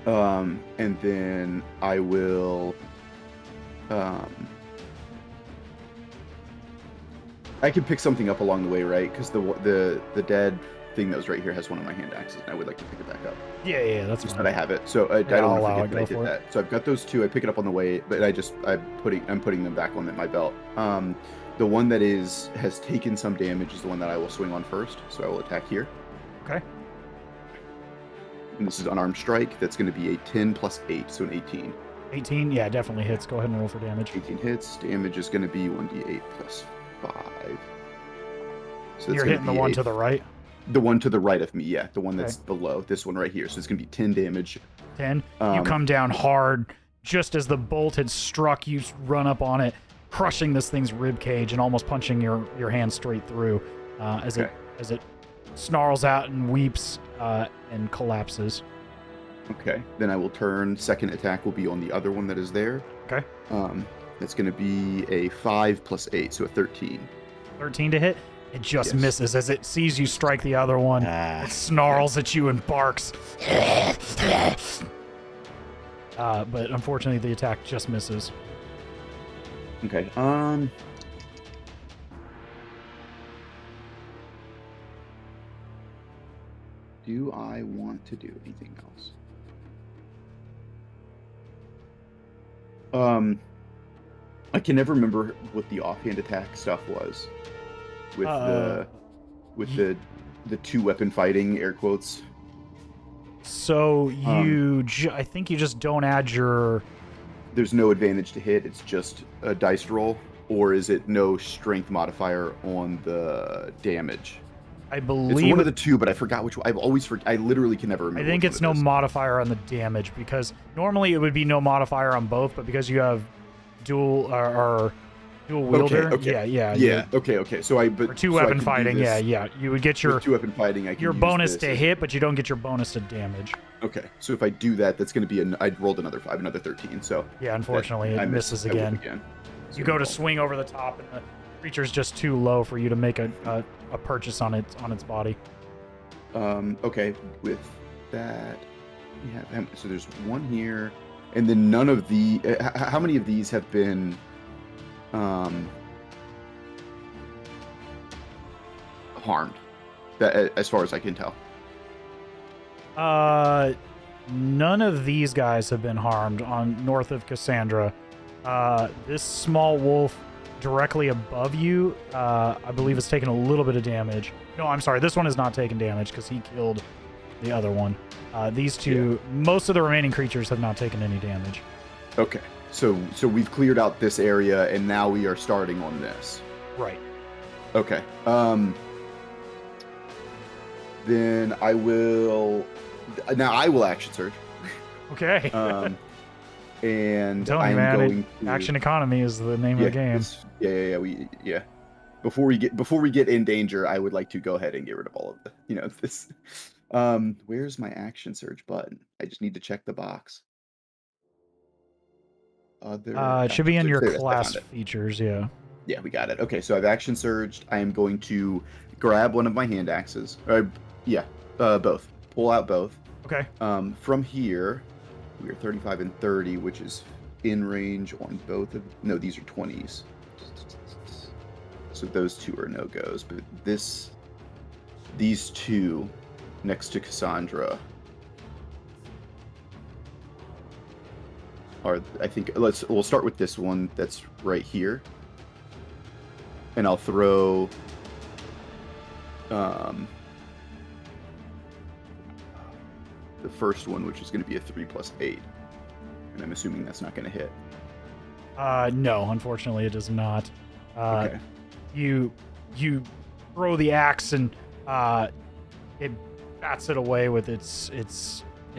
And then I will. I could pick something up along the way, right? Because the dead thing that was right here has one of my hand axes, and I would like to pick it back up. Yeah, that's Just fine. that I have it. So I I'll don't allow want it, to forget that I go did for that. So I've got those two. I pick it up on the way, but I'm putting them back on my belt. The one that has taken some damage is the one that I will swing on first. So I will attack here. Okay. And this is unarmed strike. That's going to be a 10 plus 8, so an 18. 18, yeah, definitely hits. Go ahead and roll for damage. 18 hits. Damage is going to be 1d8 plus 5. So You're hitting the one to the right. The one to the right of me, yeah. The one that's below this one right here. So it's going to be 10 damage. 10. You come down hard. Just as the bolt had struck, you run up on it, crushing this thing's rib cage and almost punching your hand straight through as it snarls out and weeps and collapses. Okay. Then I will turn. Second attack will be on the other one that is there. Okay. That's going to be a 5 plus 8, so a 13. 13 to hit. It just Yes. misses as it sees you strike the other one. It snarls at you and barks. But unfortunately, the attack just misses. Okay. Do I want to do anything else? I can never remember what the offhand attack stuff was with the two weapon fighting, air quotes. So I think you just don't add your. There's no advantage to hit. It's just a dice roll, or is it no strength modifier on the damage? I believe It's one of the two, but I forgot which one. I literally can never remember. I think which it's one no it is. modifier on the damage because normally it would be no modifier on both, but because you have dual wielder, Yeah. Okay. So or two weapon fighting, you would get your two weapon fighting. I can your use bonus this to as- hit, but you don't get your bonus to damage. Okay, so if I do that, that's going to be I rolled another 5, another 13. So Yeah, unfortunately, I it misses I whip again. So You go to roll. swing over the top, and the creature's just too low for you to make a purchase on its body. Okay, with that, we have so there's one here, and then none of the. How many of these have been harmed? That, as far as I can tell. None of these guys have been harmed on north of Cassandra. This small wolf directly above you, I believe, has taken a little bit of damage. No, I'm sorry. This one is not taking damage because he killed the other one. These two, most of the remaining creatures have not taken any damage. Okay, so we've cleared out this area, and now we are starting on this. Right. Okay. Then I will action surge. Okay. And Tell me, I'm man. going to, Action economy is the name of the game. Yeah. Before we get in danger, I would like to go ahead and get rid of all of this. Where's my action surge button? I just need to check the box. It should be in your There it is. I class found it. features, yeah. Yeah, we got it. Okay, so I've action surged. I am going to grab one of my hand axes. Both. Pull out both. Okay. From here, we are 35 and 30, which is in range on both of. No, these are 20s. So those two are no-goes. But these two next to Cassandra are, I think, we'll start with this one that's right here. And I'll throw the first one, which is going to be a 3 plus 8. And I'm assuming that's not going to hit. No, unfortunately, it does not. Okay. You throw the axe and it bats it away with its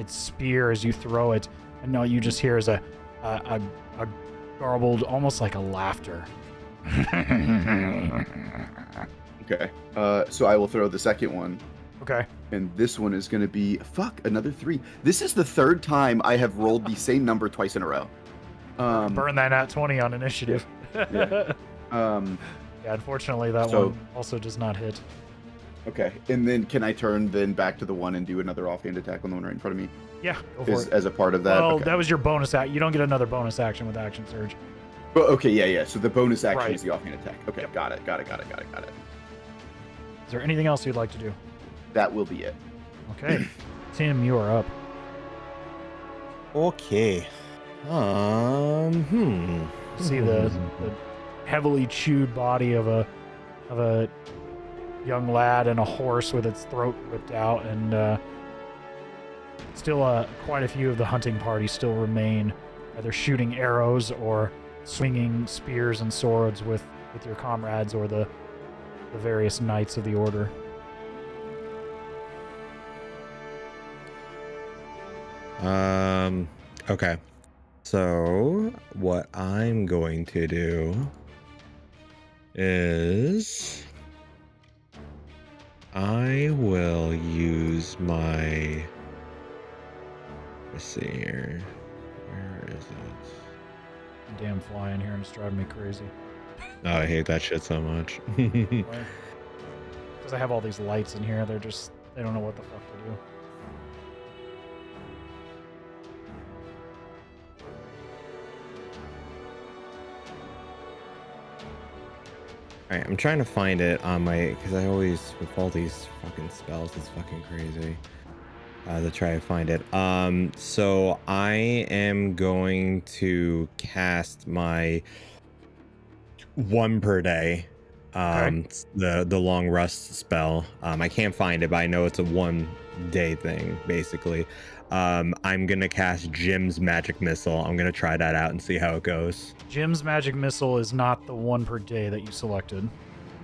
spear as you throw it, and all you just hear is a garbled, almost like a laughter. Okay. So I will throw the second one. Okay. And this one is going to be, another 3. This is the third time I have rolled the same number twice in a row. Burn that at 20 on initiative. Yeah. Yeah, unfortunately, that one also does not hit. Okay. And then can I turn then back to the one and do another offhand attack on the one right in front of me? Yeah, go for it. As a part of that? Well, Okay. that was your bonus act. You don't get another bonus action with Action Surge. Oh, okay, yeah. So the bonus action Right. is the offhand attack. Okay, Yep. got it. Is there anything else you'd like to do? That will be it. Okay. Tim, you are up. Okay. You see the heavily chewed body of a young lad and a horse with its throat ripped out, and still quite a few of the hunting party still remain, either shooting arrows or swinging spears and swords with your comrades or the various knights of the order. Okay. So what I'm going to do is I will use my, let's see here. Where is it? Damn fly in here and it's driving me crazy. Oh, I hate that shit so much. Because I have all these lights in here, they don't know what the fuck to do. Alright, I'm trying to find it on my, because I always, with all these fucking spells, it's fucking crazy to try to find it. So I am going to cast my 1 per day, the long rest spell. I can't find it, but I know it's a 1 day thing, basically. I'm gonna cast Jim's Magic Missile. I'm gonna try that out and see how it goes. Jim's Magic Missile is not the 1 per day that you selected.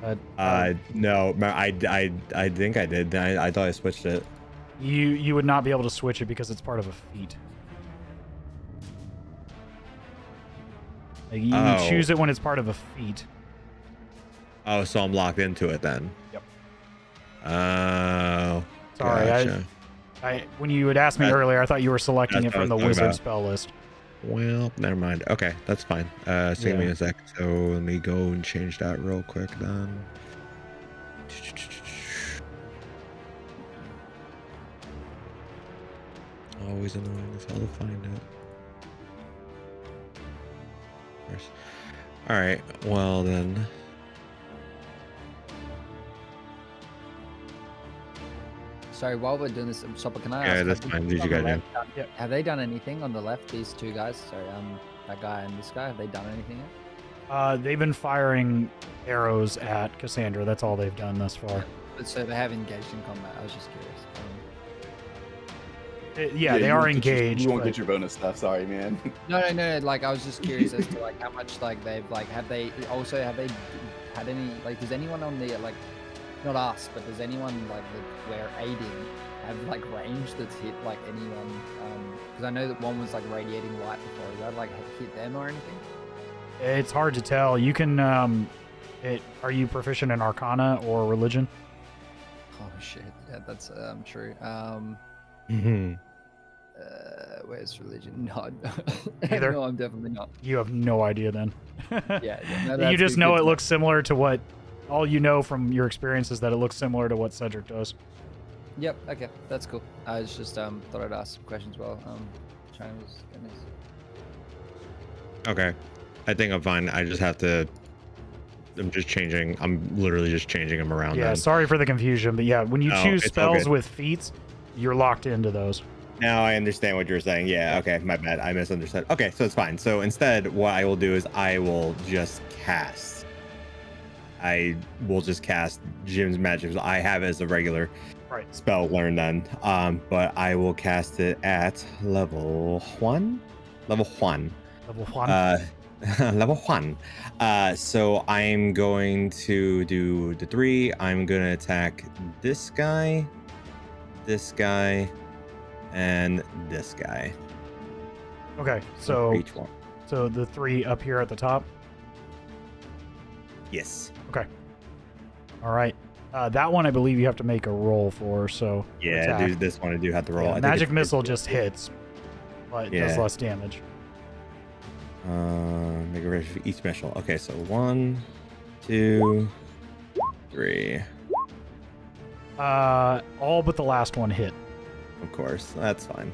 No, I think I did. I thought I switched it. You would not be able to switch it because it's part of a feat. Like, you choose it when it's part of a feat. Oh, so I'm locked into it then. Yep. Oh. Sorry, gotcha. When you had asked me earlier, I thought you were selecting it That's what from the I was wizard talking spell list. Well, never mind. Okay, that's fine. Give me a sec. So let me go and change that real quick then. Always annoying as hell to find it. All right. Well then. Sorry, while we're doing this, Chopper, can I ask? Yeah, that's fine. Did you guys do? Have they done anything on the left? These two guys. Sorry, that guy and this guy. Have they done anything yet? They've been firing arrows at Cassandra. That's all they've done thus far. So they have engaged in combat. I was just curious. They you are won't get engaged. you won't but- get your bonus stuff. Sorry, man. No. Like, I was just curious as to like how much like they've like have they had any like does anyone on the like not us but does anyone like that we're aiding have like range that's hit like anyone? Because I know that one was like radiating light before. Is that like hit them or anything? It's hard to tell. You can. Are you proficient in Arcana or Religion? Oh shit! Yeah, that's true. Where's religion? No, Either? no, I'm definitely not. You have no idea then. Yeah, no, You that's just good know to it looks similar to what. All you know from your experience is that it looks similar to what Cedric does. Yep. Okay, that's cool. I was just thought I'd ask some questions while China was getting his. Okay. I think I'm fine. I just have to. I'm literally just changing them around. Yeah, then. sorry for the confusion, but yeah, when you choose it's all spells good. with feats, you're locked into those. Now I understand what you're saying. Yeah, okay, my bad. I misunderstood. Okay, so it's fine. So instead, what I will do is I will just cast. I will just cast Jim's Magic. I have it as a regular spell learned then. But I will cast it at level 1. Level 1. Level 1. Level 1. So I'm going to do the 3. I'm going to attack this guy, and this guy. Okay, For so each one. so the 3 up here at the top. Yes. Okay. All right. That one I believe you have to make a roll for. So Yeah, attack. dude, this one I do have to roll. Yeah, I think magic it's- missile just hits, but it does Yeah. less damage. Make a ready for each special. Okay, so 1, 2, 3. All but the last one hit. Of course, that's fine.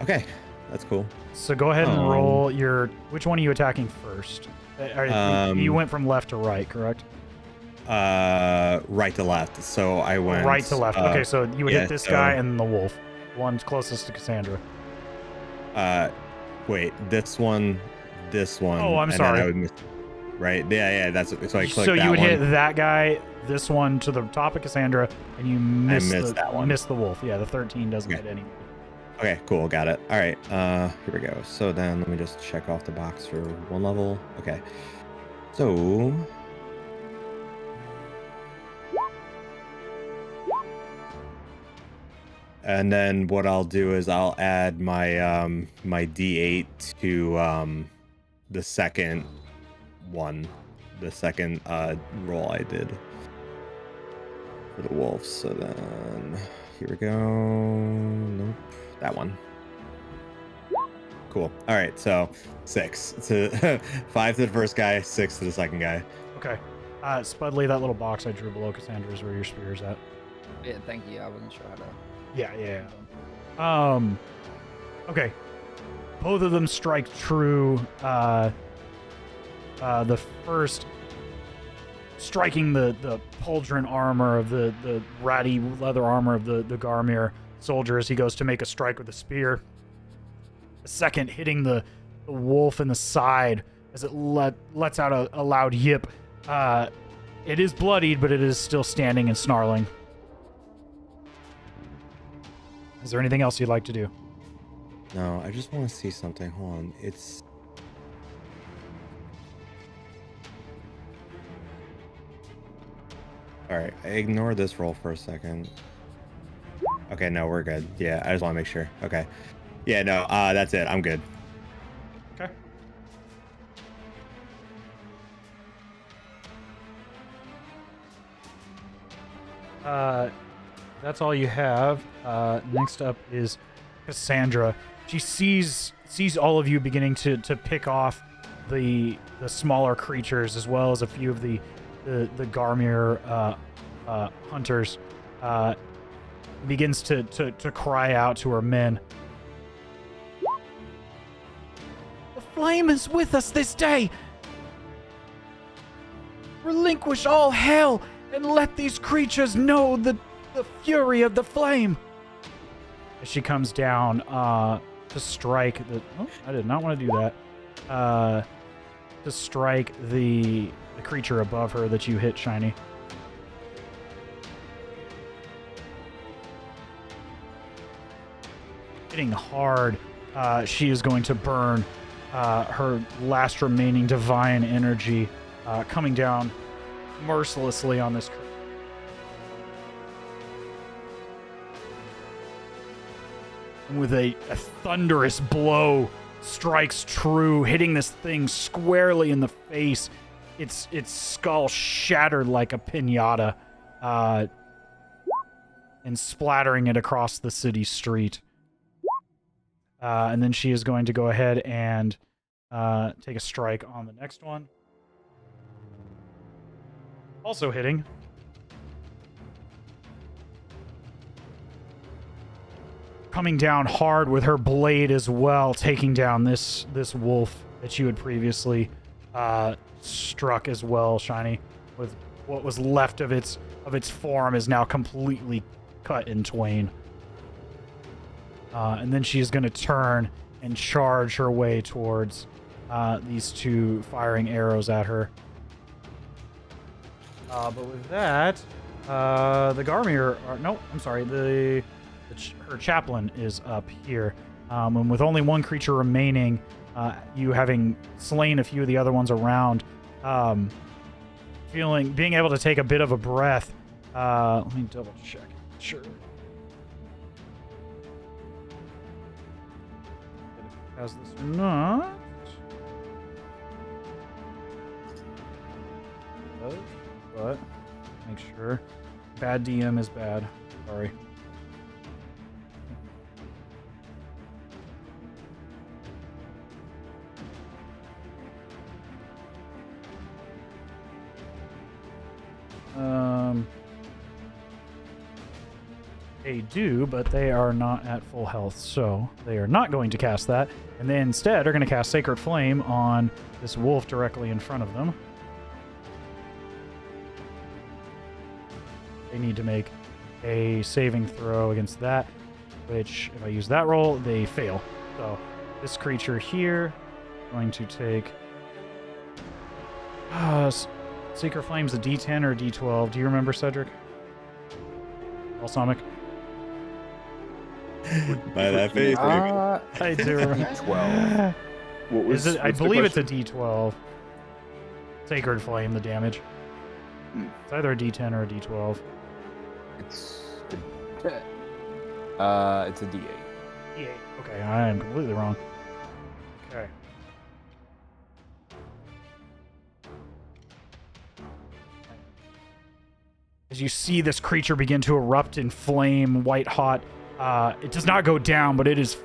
Okay, that's cool. So go ahead and roll your. Which one are you attacking first? You went from left to right, correct? Right to left. So I went Right to left. Okay, so you would yeah, hit this so- guy and the wolf. One's closest to Cassandra. Wait, this one. Oh, I'm and sorry. Then I would miss, right? Yeah. That's so I clicked So that you would one. hit that guy, this one to the top of Cassandra, and you miss that one. Miss the wolf. Yeah, the 13 doesn't Okay. hit any. Okay, cool, got it. All right, here we go. So then let me just check off the box for 1 level. Okay, so and then what I'll do is I'll add my my D8 to the second one, the second roll I did for the wolves. So then here we go. Nope, that one. Cool. All right, so 6 to 5 to the first guy, 6 to the second guy. Okay. Spudley, that little box I drew below Cassandra's where your spear's at. Yeah, thank you. I wasn't sure how to. Yeah. Okay. Both of them strike true. The first striking the pauldron armor of the ratty leather armor of the Garmir soldier as he goes to make a strike with the spear. The second hitting the wolf in the side as it lets out a loud yip. It is bloodied, but it is still standing and snarling. Is there anything else you'd like to do? No, I just want to see something. Hold on. It's all right. Ignore this roll for a second. Okay, no, we're good. Yeah, I just want to make sure. Okay. Yeah, no, that's it. I'm good. Okay. That's all you have. Next up is Cassandra. She sees all of you beginning to pick off the smaller creatures as well as a few of the Garmir hunters. Begins to cry out to her men. The flame is with us this day. Relinquish all hell and let these creatures know the fury of the flame. As she comes down to strike the... Oh, I did not want to do that. To strike the creature above her that you hit, Shiny. Hitting hard, she is going to burn her last remaining divine energy, coming down mercilessly on this creature. And with a thunderous blow, strikes true, hitting this thing squarely in the face. Its skull shattered like a piñata, and splattering it across the city street. And then she is going to go ahead and take a strike on the next one. Also hitting. Coming down hard with her blade as well, taking down this wolf that you had previously struck as well, Shiny. With what was left of its form is now completely cut in twain. And then she is going to turn and charge her way towards these two firing arrows at her. But with that, the Garmir... No, I'm sorry. Her chaplain is up here. And with only one creature remaining, you having slain a few of the other ones around, being able to take a bit of a breath. Let me double check. Sure. How's this or not? But make sure. Bad DM is bad. Sorry. They do, but they are not at full health, so they are not going to cast that. And they instead are going to cast Sacred Flame on this wolf directly in front of them. They need to make a saving throw against that, which, if I use that roll, they fail. So this creature here is going to take... Sacred Flame's a D10 or a D12. Do you remember, Cedric? Balsamic? By that face, maybe. I do remember. 12. What was, Is it, I what's the believe it's a question? D12. Sacred Flame, the damage. It's either a D10 or a D12. It's a D8. D8. Okay, I am completely wrong. Okay. As you see this creature begin to erupt in flame, white hot, it does not go down, but it is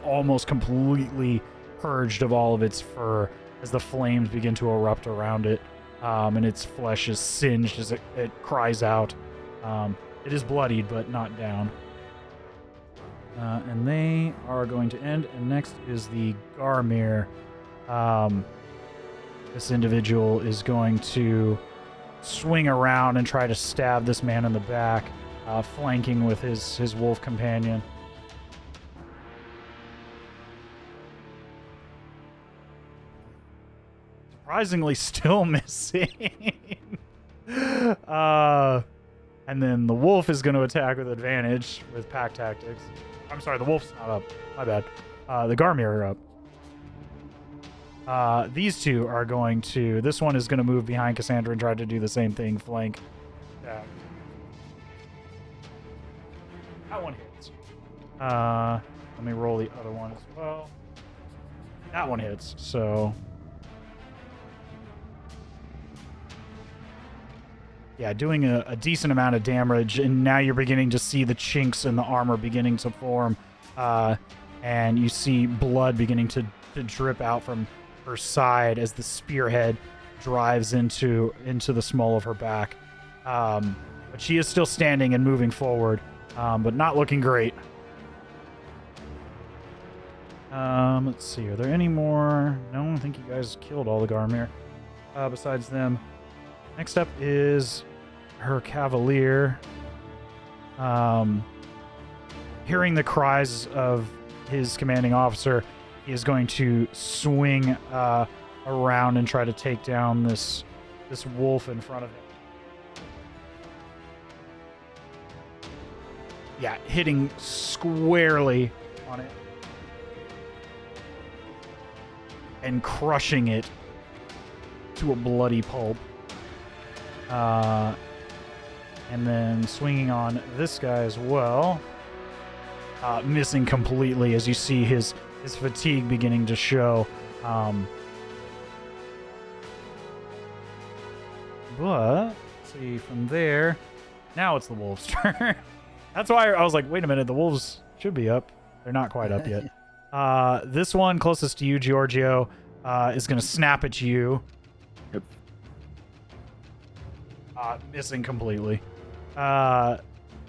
almost completely purged of all of its fur as the flames begin to erupt around it, and its flesh is singed as it cries out. It is bloodied, but not down. And they are going to end, and next is the Garmir. This individual is going to swing around and try to stab this man in the back, flanking with his wolf companion. Surprisingly, still missing. And then the wolf is going to attack with advantage with pack tactics. I'm sorry, the wolf's not up. My bad. The Garmir are up. These two are going to... This one is going to move behind Cassandra and try to do the same thing, flank. That one hits. Let me roll the other one as well. That one hits, so... Yeah, doing a decent amount of damage, and now you're beginning to see the chinks in the armor beginning to form, and you see blood beginning to drip out from her side as the spearhead drives into the small of her back. But she is still standing and moving forward, but not looking great. Let's see, are there any more? No, I think you guys killed all the Garmir besides them. Next up is her Cavalier. Hearing the cries of his commanding officer, he is going to swing around and try to take down this wolf in front of him. Yeah, hitting squarely on it. And crushing it to a bloody pulp. And then swinging on this guy as well. Missing completely as you see his fatigue beginning to show. But, let's see, from there, now it's the wolf's turn. That's why I was like, wait a minute, the wolves should be up. They're not quite up yet. This one closest to you, Giorgio, is going to snap at you. Yep. Missing completely. And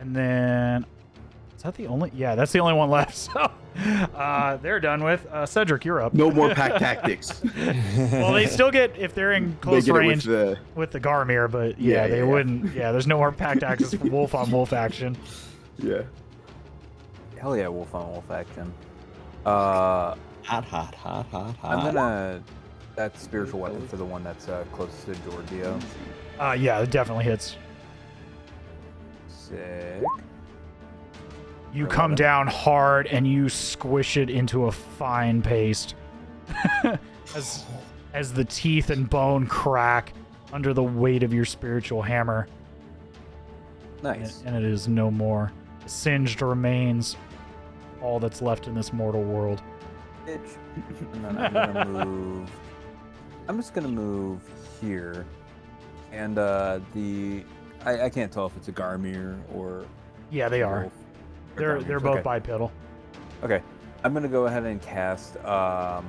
then... Is that the only... Yeah, that's the only one left. So they're done with. Cedric, you're up. No more pack tactics. Well, they still get... If they're in close They get it range with the Garmir, but yeah, they wouldn't... Yeah, there's no more pack tactics for wolf on wolf action. Yeah. Hell yeah, wolf on wolf action. Hot. I'm gonna... That's spiritual weapon for the one that's closest to Giorgio. Yeah, it definitely hits. Sick. You come down hard and you squish it into a fine paste. as the teeth and bone crack under the weight of your spiritual hammer. Nice. And it is no more. Singed remains all that's left in this mortal world. And then I'm gonna move. I'm just gonna move here, and I can't tell if it's a Garmir or. Yeah, they are. wolf. They're both Okay. bipedal. Okay, I'm gonna go ahead and cast. Are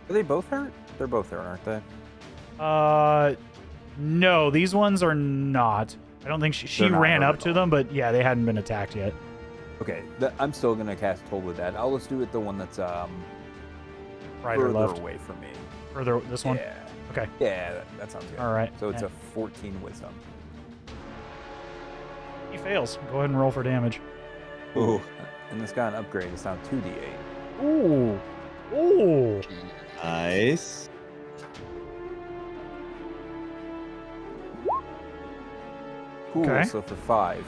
they both hurt? They're both hurt, aren't they? No, these ones are not. I don't think she They're not ran hurt up at to all. them, but yeah, they hadn't been attacked yet. Okay, I'm still gonna cast Toll the Dead. I'll just do it the one that's Right or further left? away from me. Further, this one? Yeah. Okay. Yeah, that sounds good. All right. So it's And a 14 Wisdom. he fails. Go ahead and roll for damage. Ooh. And this got an upgrade. It's now 2d8. Ooh. Ooh. Nice. Cool. Okay. So for 5.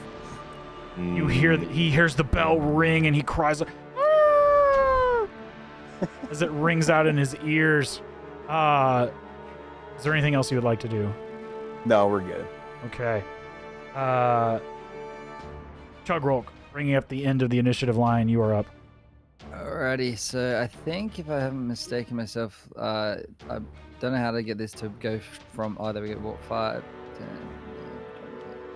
You hear he hears the bell ring and he cries like, "Ah!" as it rings out in his ears. Is there anything else you would like to do? No, we're good. Okay. Chugrulk, bringing up the end of the initiative line, you are up. Alrighty, so I think if I haven't mistaken myself, I don't know how to get this to go from. Oh, there we go. What 5, 10.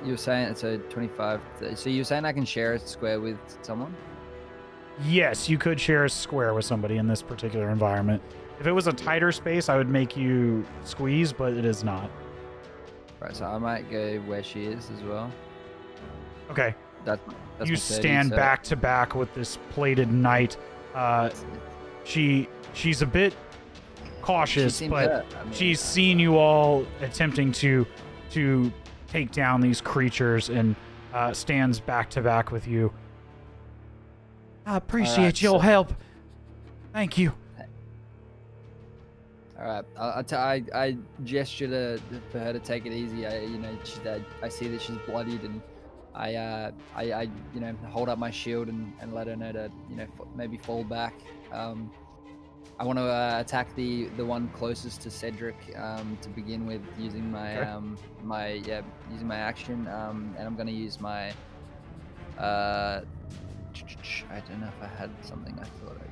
You were saying it's a 25. So you're saying I can share a square with someone? Yes, you could share a square with somebody in this particular environment. If it was a tighter space, I would make you squeeze, but it is not. Right, so I might go where she is as well. Okay. That's You my 30, stand so- back to back with this plated knight. She's a bit cautious, seems but hurt. I mean, she's seen you all attempting to take down these creatures and stands back to back with you. I appreciate Alright, your so- help. Thank you. All right, I gesture for her to take it easy. I see that she's bloodied, and I hold up my shield and let her know to maybe fall back. I want to attack the one closest to Cedric to begin with, using my Okay. using my action, and I'm going to use my I don't know if I had something. I thought I did.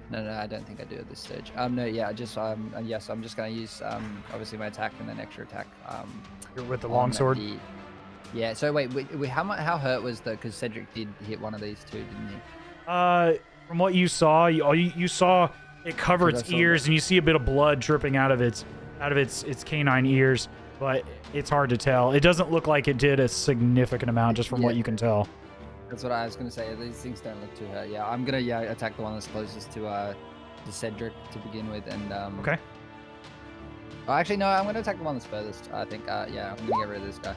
No, I don't think I do at this stage. No, yeah, just yes, I'm just going to use obviously my attack and then extra attack. You're with the on longsword. Yeah. So wait, how hurt was the? Because Cedric did hit one of these two, didn't he? From what you saw, you saw it cover Because its I saw ears, and you see a bit of blood dripping out of its canine ears, but it's hard to tell. It doesn't look like it did a significant amount, just from what Yeah. you can tell. That's what I was gonna say. These things don't look too hurt. Yeah, I'm gonna attack the one that's closest to Cedric to begin with, and Okay. Oh, actually, no, I'm gonna attack the one that's furthest. I think. I'm gonna get rid of this guy.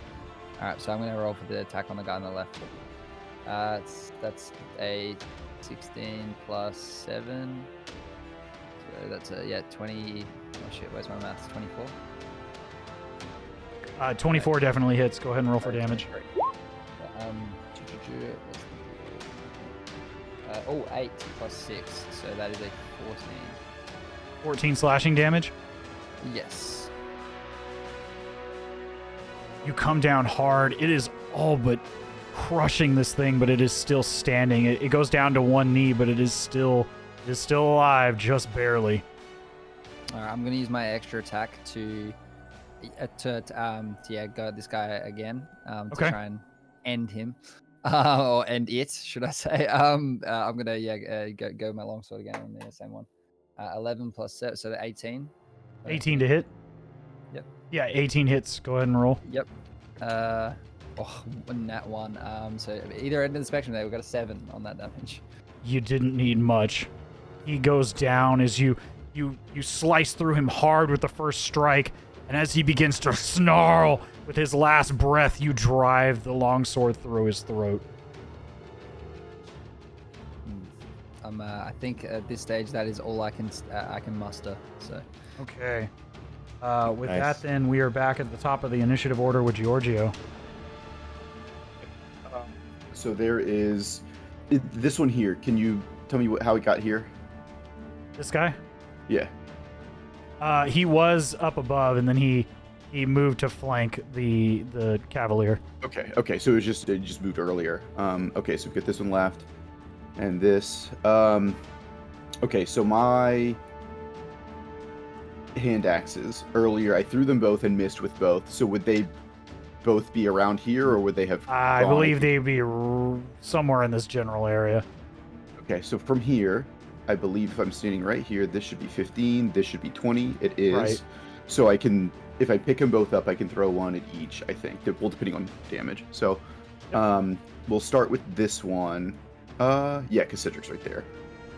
All right, so I'm gonna roll for the attack on the guy on the left. That's a 16 plus 7. So that's a 20. Oh shit, where's my maths? 24. 24 definitely hits. Go ahead and roll for damage. Great. Oh, 8 plus 6, so that is a 14. 14 slashing damage. Yes. You come down hard. It is all but crushing this thing, but it is still standing. It goes down to one knee, but it is still alive, just barely. All right, I'm gonna use my extra attack to go at this guy again to Okay. try and end him, or end it, should I say? I'm gonna go my longsword again on the same one. 11 plus 7, so 18. 18 to hit. Yep. Yeah, 18 hits. Go ahead and roll. Yep. Nat 1. So either end of the spectrum there, we got a 7 on that damage. You didn't need much. He goes down as you slice through him hard with the first strike, and as he begins to snarl with his last breath, you drive the longsword through his throat. I think at this stage that is all I can muster. So Okay. With Nice. that, then we are back at the top of the initiative order with Giorgio. So there is This one here. Can you tell me how it got here? This guy? Yeah. He was up above, and then he moved to flank the Cavalier. Okay. Okay. So it just moved earlier. Okay. So we get this one left, and this. Okay. So my hand axes earlier, I threw them both and missed with both. So would they both be around here, or would they have? I believe they'd be somewhere in this general area. Okay. So from here, I believe if I'm standing right here, this should be 15. This should be 20. It is. Right. So I can, if I pick them both up, I can throw one at each. I think. Well, depending on damage. So, we'll start with this one. Yeah, because Cedric's right there.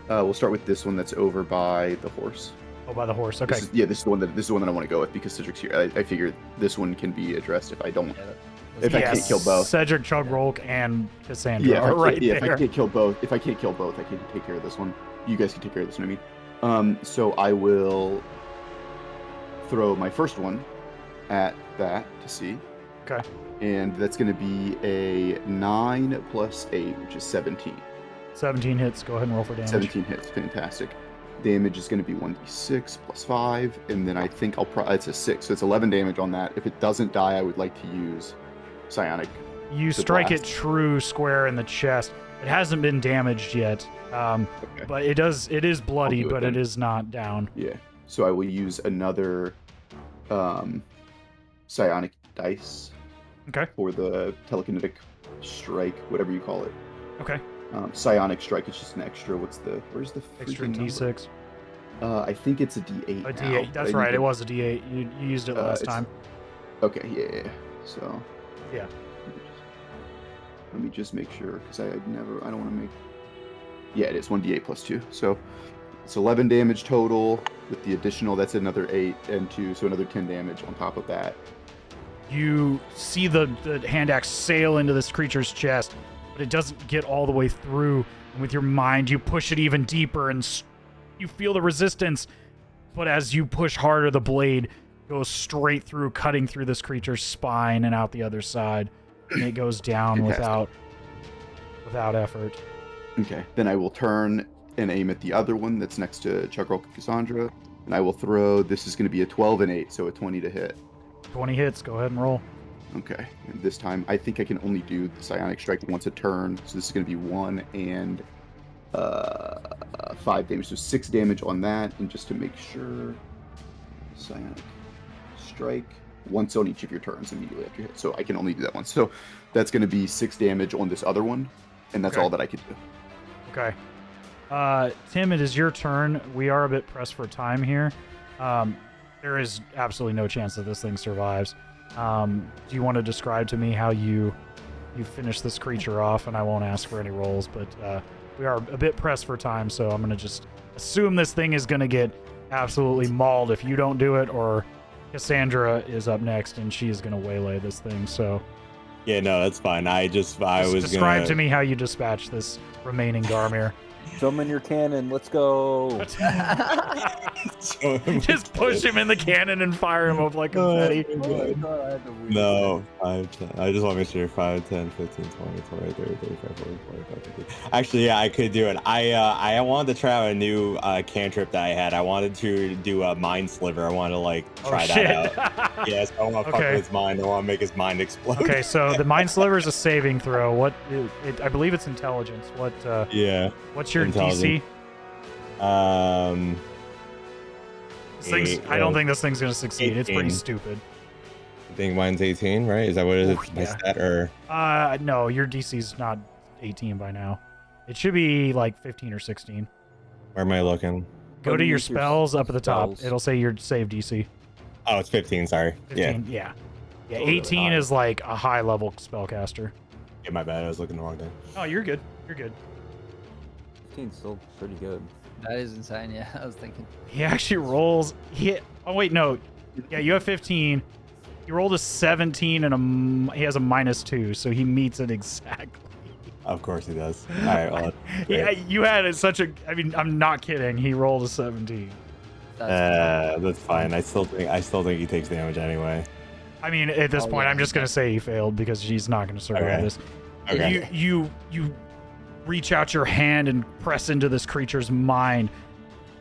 We'll start with this one that's over by the horse. Oh, by the horse. Okay. This is the one that I want to go with because Cedric's here. I figure this one can be addressed if I don't. If I can't kill both. Cedric, Chugrulk, and Cassandra Yeah, are right there. if I can't kill both, I can take care of this one. You guys can take care of this one. I mean, so I will throw my first one at that to see. Okay. And that's going to be a 9 plus 8, which is 17. 17 hits. Go ahead and roll for damage. 17 hits. Fantastic. Damage is going to be 1d6 plus 5, and then I think it's a 6, so it's 11 damage on that. If it doesn't die, I would like to use Psionic. You strike it true square in the chest. It hasn't been damaged yet, Okay. but it is bloody, do it but then. it is not down. Yeah. So I will use another Psionic dice Okay. for the telekinetic strike, whatever you call it. Okay. Psionic strike is just an extra. Where's the Extra freaking number? D6. I think it's a D8. A now, D8. but That's I right. need It to- was a D8. You used it last it's- time. Okay. Yeah. So. Yeah. Let me just make sure because I don't want to make. Yeah, it is 1d8 plus 2. So it's 11 damage total with the additional. That's another 8 and 2, so another 10 damage on top of that. You see the hand axe sail into this creature's chest, but it doesn't get all the way through. And with your mind, you push it even deeper, and you feel the resistance. But as you push harder, the blade goes straight through, cutting through this creature's spine and out the other side. And it goes down Fantastic. without effort. Okay, then I will turn and aim at the other one that's next to Chugrulk and Cassandra, and I will throw. This is going to be a 12 and 8, so a 20 to hit. 20 hits. Go ahead and roll. Okay, and this time I think I can only do the Psionic Strike once a turn, so this is going to be 1 and 5 damage, so 6 damage on that, and just to make sure, Psionic Strike once on each of your turns immediately after you hit. So I can only do that once. So that's going to be 6 damage on this other one, and that's Okay. all that I can do. Okay. Tim, it is your turn. We are a bit pressed for time here. There is absolutely no chance that this thing survives. Do you want to describe to me how you finish this creature off? And I won't ask for any rolls, but we are a bit pressed for time, so I'm going to just assume this thing is going to get absolutely mauled if you don't do it, or Cassandra is up next and she is going to waylay this thing. So Yeah, no, that's fine. I was describe gonna to me how you dispatch this remaining Garmir. Summon your cannon. Let's go. Just push him in the cannon and fire him up like confetti. No, 5, 10. I just want to make sure 5, 10, 15, 20, 20, 30, 35, 40, 45, 50. Actually, yeah, I could do it. I wanted to try out a new cantrip that I had. I wanted to do a mind sliver. I wanted to try that out. Yes, I want to fuck Okay. with his mind. I want to make his mind explode. Okay, so the mind sliver is a saving throw. I believe it's intelligence. Yeah. What's your Intelligence. DC? I don't Eight, think this thing's gonna succeed. It's pretty 18. stupid. I think mine's 18, right? Is that what it is? Oh, My yeah. stat or No, your DC's not 18 by now. It should be like 15 or 16. where am I looking? Go to your Underneath your spells up at the top. spells. It'll say your save DC. Oh, it's 15. Sorry. 15. Yeah. Yeah. really 18 high. is like a high level spellcaster. Yeah, my bad. I was looking the wrong thing. Oh, you're good. You're good. 15's still pretty good. That is insane. Yeah, I was thinking. He actually rolls. Oh wait, no. Yeah, you have 15. He rolled a 17 and he has a -2, so he meets it exactly. Of course he does. All right. Well, Yeah, you had such a. I mean, I'm not kidding. He rolled a 17. that's fine. I still think he takes damage anyway. I mean, at this Oh, point, yeah, I'm just gonna say he failed because she's not gonna survive Okay. this. Okay. You reach out your hand and press into this creature's mind,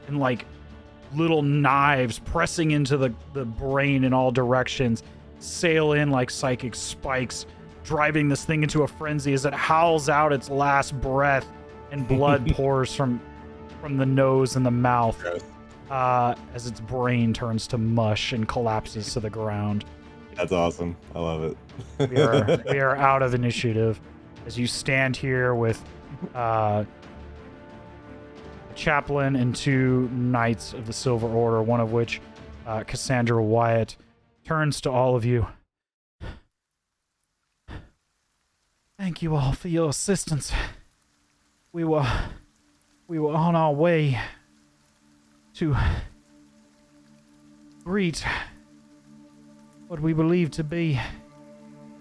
and like little knives pressing into the brain in all directions sail in like psychic spikes, driving this thing into a frenzy as it howls out its last breath, and blood pours from the nose and the mouth as its brain turns to mush and collapses to the ground. That's awesome. I love it. We are out of initiative as you stand here with a chaplain and 2 knights of the Silver Order, one of which, Cassandra Wyatt, turns to all of you. Thank you all for your assistance. We were on our way to greet what we believe to be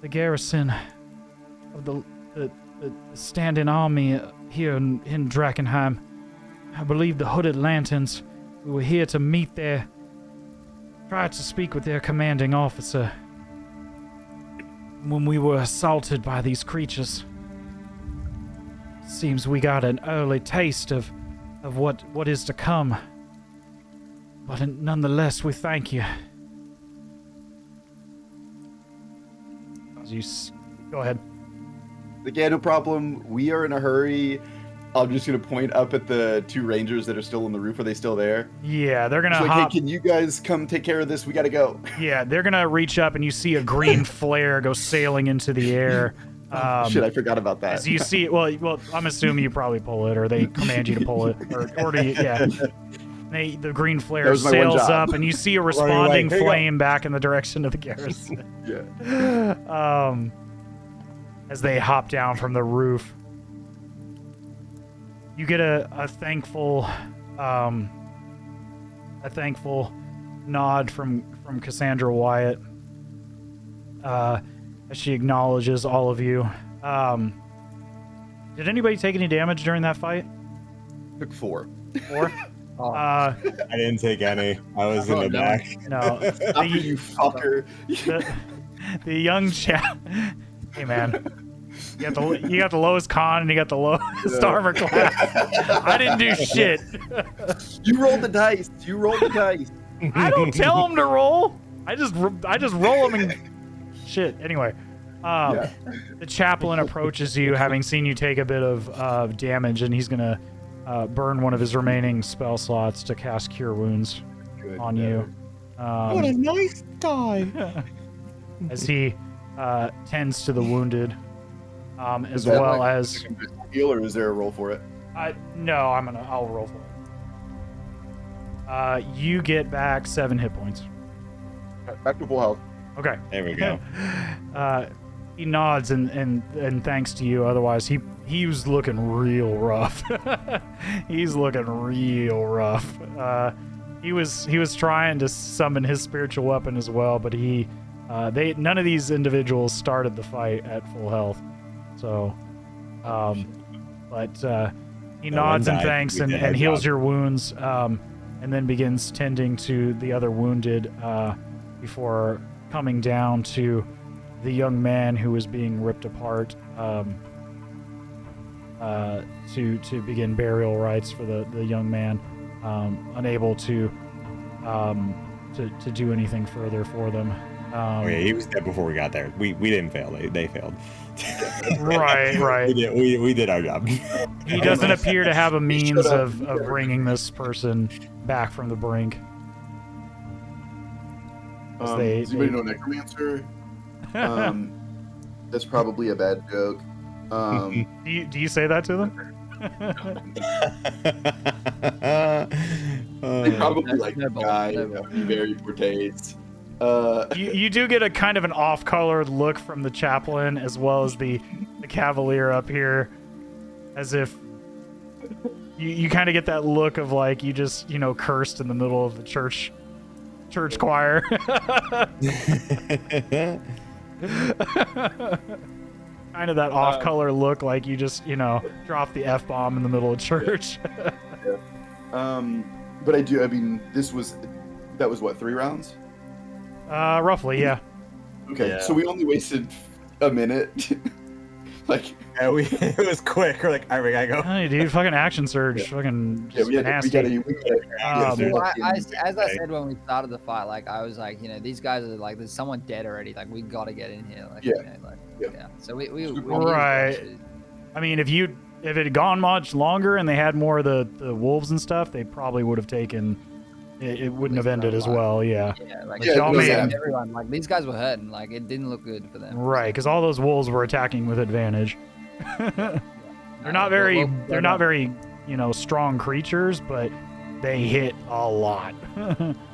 the garrison of the standing army here in Drakenheim. I believe the Hooded Lanterns. We were here to meet tried to speak with their commanding officer when we were assaulted by these creatures. Seems we got an early taste of what is to come. But nonetheless, we thank you. Go ahead. Again, no problem. We are in a hurry. I'm just going to point up at the 2 rangers that are still on the roof. Are they still there? Yeah, they're going to like, hop. Hey, can you guys come take care of this? We got to go. Yeah, they're going to reach up, and you see a green flare go sailing into the air. Shit, I forgot about that. As you see it, well, I'm assuming you probably pull it, or they command you to pull it, or do you, yeah. The green flare sails up, and you see a responding flame back in the direction of the garrison. Yeah. As they hop down from the roof, you get a thankful nod from Cassandra Wyatt as she acknowledges all of you. Did anybody take any damage during that fight? Took 4. 4? I didn't take any. I was in the back. No. You fucker. The young chap. Hey man, you got the lowest con and you got the lowest armor class. I didn't do shit. You rolled the dice. I don't tell him to roll. I just roll them and shit. Anyway, the chaplain approaches you, having seen you take a bit of damage, and he's gonna burn one of his remaining spell slots to cast Cure Wounds on you. What a nice guy. As he tends to the wounded, as well as heal, or is there a roll for it? No, I'll roll for it. You get back 7 hit points. Back to full health. Okay. There we go. He nods and thanks to you. Otherwise, he was looking real rough. He's looking real rough. He was trying to summon his spiritual weapon as well, but none of these individuals started the fight at full health. So, but he nods and thanks and heals your wounds, and then begins tending to the other wounded before coming down to the young man who was being ripped apart to begin burial rites for the young man, unable to do anything further for them. He was dead before we got there. We didn't fail. They failed. Right. We did our job. He doesn't appear to have a means of bringing this person back from the brink. Does anybody know Necromancer? That's probably a bad joke. Do you say that to them? They probably like the guy that he very portrays. You do get a kind of an off-colored look from the chaplain as well as the cavalier up here, as if you kind of get that look of like you just cursed in the middle of the church choir. Kind of that off-color look, like you just dropped the F-bomb in the middle of church. But I mean, that was what, 3 rounds? Roughly, yeah. Okay, so we only wasted a minute. Like, it was quick. We're like, all right, we gotta go. Hey, dude, fucking action surge, fucking yeah, we nasty. gotta Um, Well, as I said when we started the fight, like I was like, these guys are like, there's someone dead already. Like we gotta get in here. Like, Yeah. yeah. So we Right. I mean, if it had gone much longer and they had more of the wolves and stuff, they probably would have taken. It wouldn't have ended as well. Yeah. Yeah, like Yeah, y'all made- everyone. Like these guys were hurting. Like it didn't look good for them. Right, because all those wolves were attacking with advantage. They're not very, they're not very, strong creatures, but they hit a lot.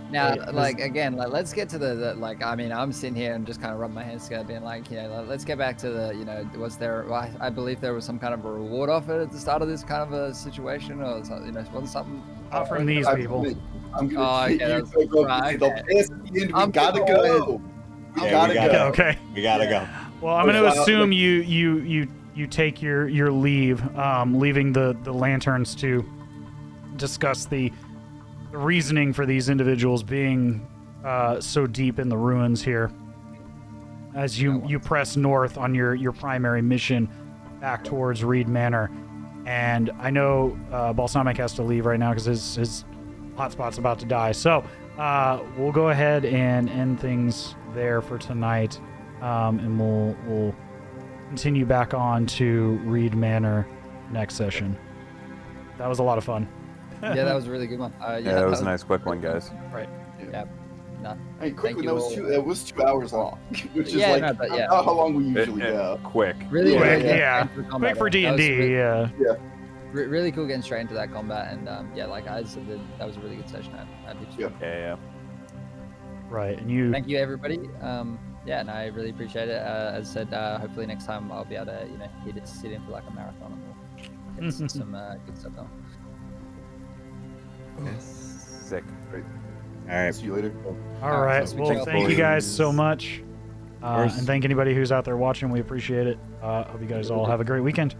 Now, Right, like again, like let's get to the like. I mean, I'm sitting here and just kind of rubbing my hands together, being like, let's get back to the, was there? Well, I believe there was some kind of a reward offered at the start of this kind of a situation, or wasn't something? Not from these people. I'm gonna Oh, hit okay, you. that's right, They'll okay. pay us at the end. We I'm gotta gonna go. We Yeah, gotta we gotta go. Okay. We gotta go. Well, I'm going to Wow. assume you take your leave, leaving the lanterns to discuss the reasoning for these individuals being so deep in the ruins here. As you press north on your primary mission back towards Reed Manor. And I know Balsamic has to leave right now because his hotspot's about to die. So we'll go ahead and end things there for tonight. And we'll continue back on to Reed Manor next session. That was a lot of fun. Yeah, that was a really good one. Yeah, that was a nice quick one, guys. Right. Yeah. No. Hey, quickly, you that was all. It was 2 hours long, which is Yeah, like no, but yeah. not how long we usually go. Quick. Really, Yeah, really Quick, good yeah. into the combat Quick for there. That was D&D, really- yeah. Really cool getting straight into that combat, and yeah, like I said, that was a really good session. I did too. Yeah. Yeah. Right. And you Thank you, everybody. Yeah, and I really appreciate it. As I said, hopefully next time I'll be able to, sit in for like a marathon and we'll get some good stuff done. Sick. All right. See you later. all right. so Well, thanks, thank you guys so much. course. And thank anybody who's out there watching. We appreciate it. Hope you guys all have a great weekend.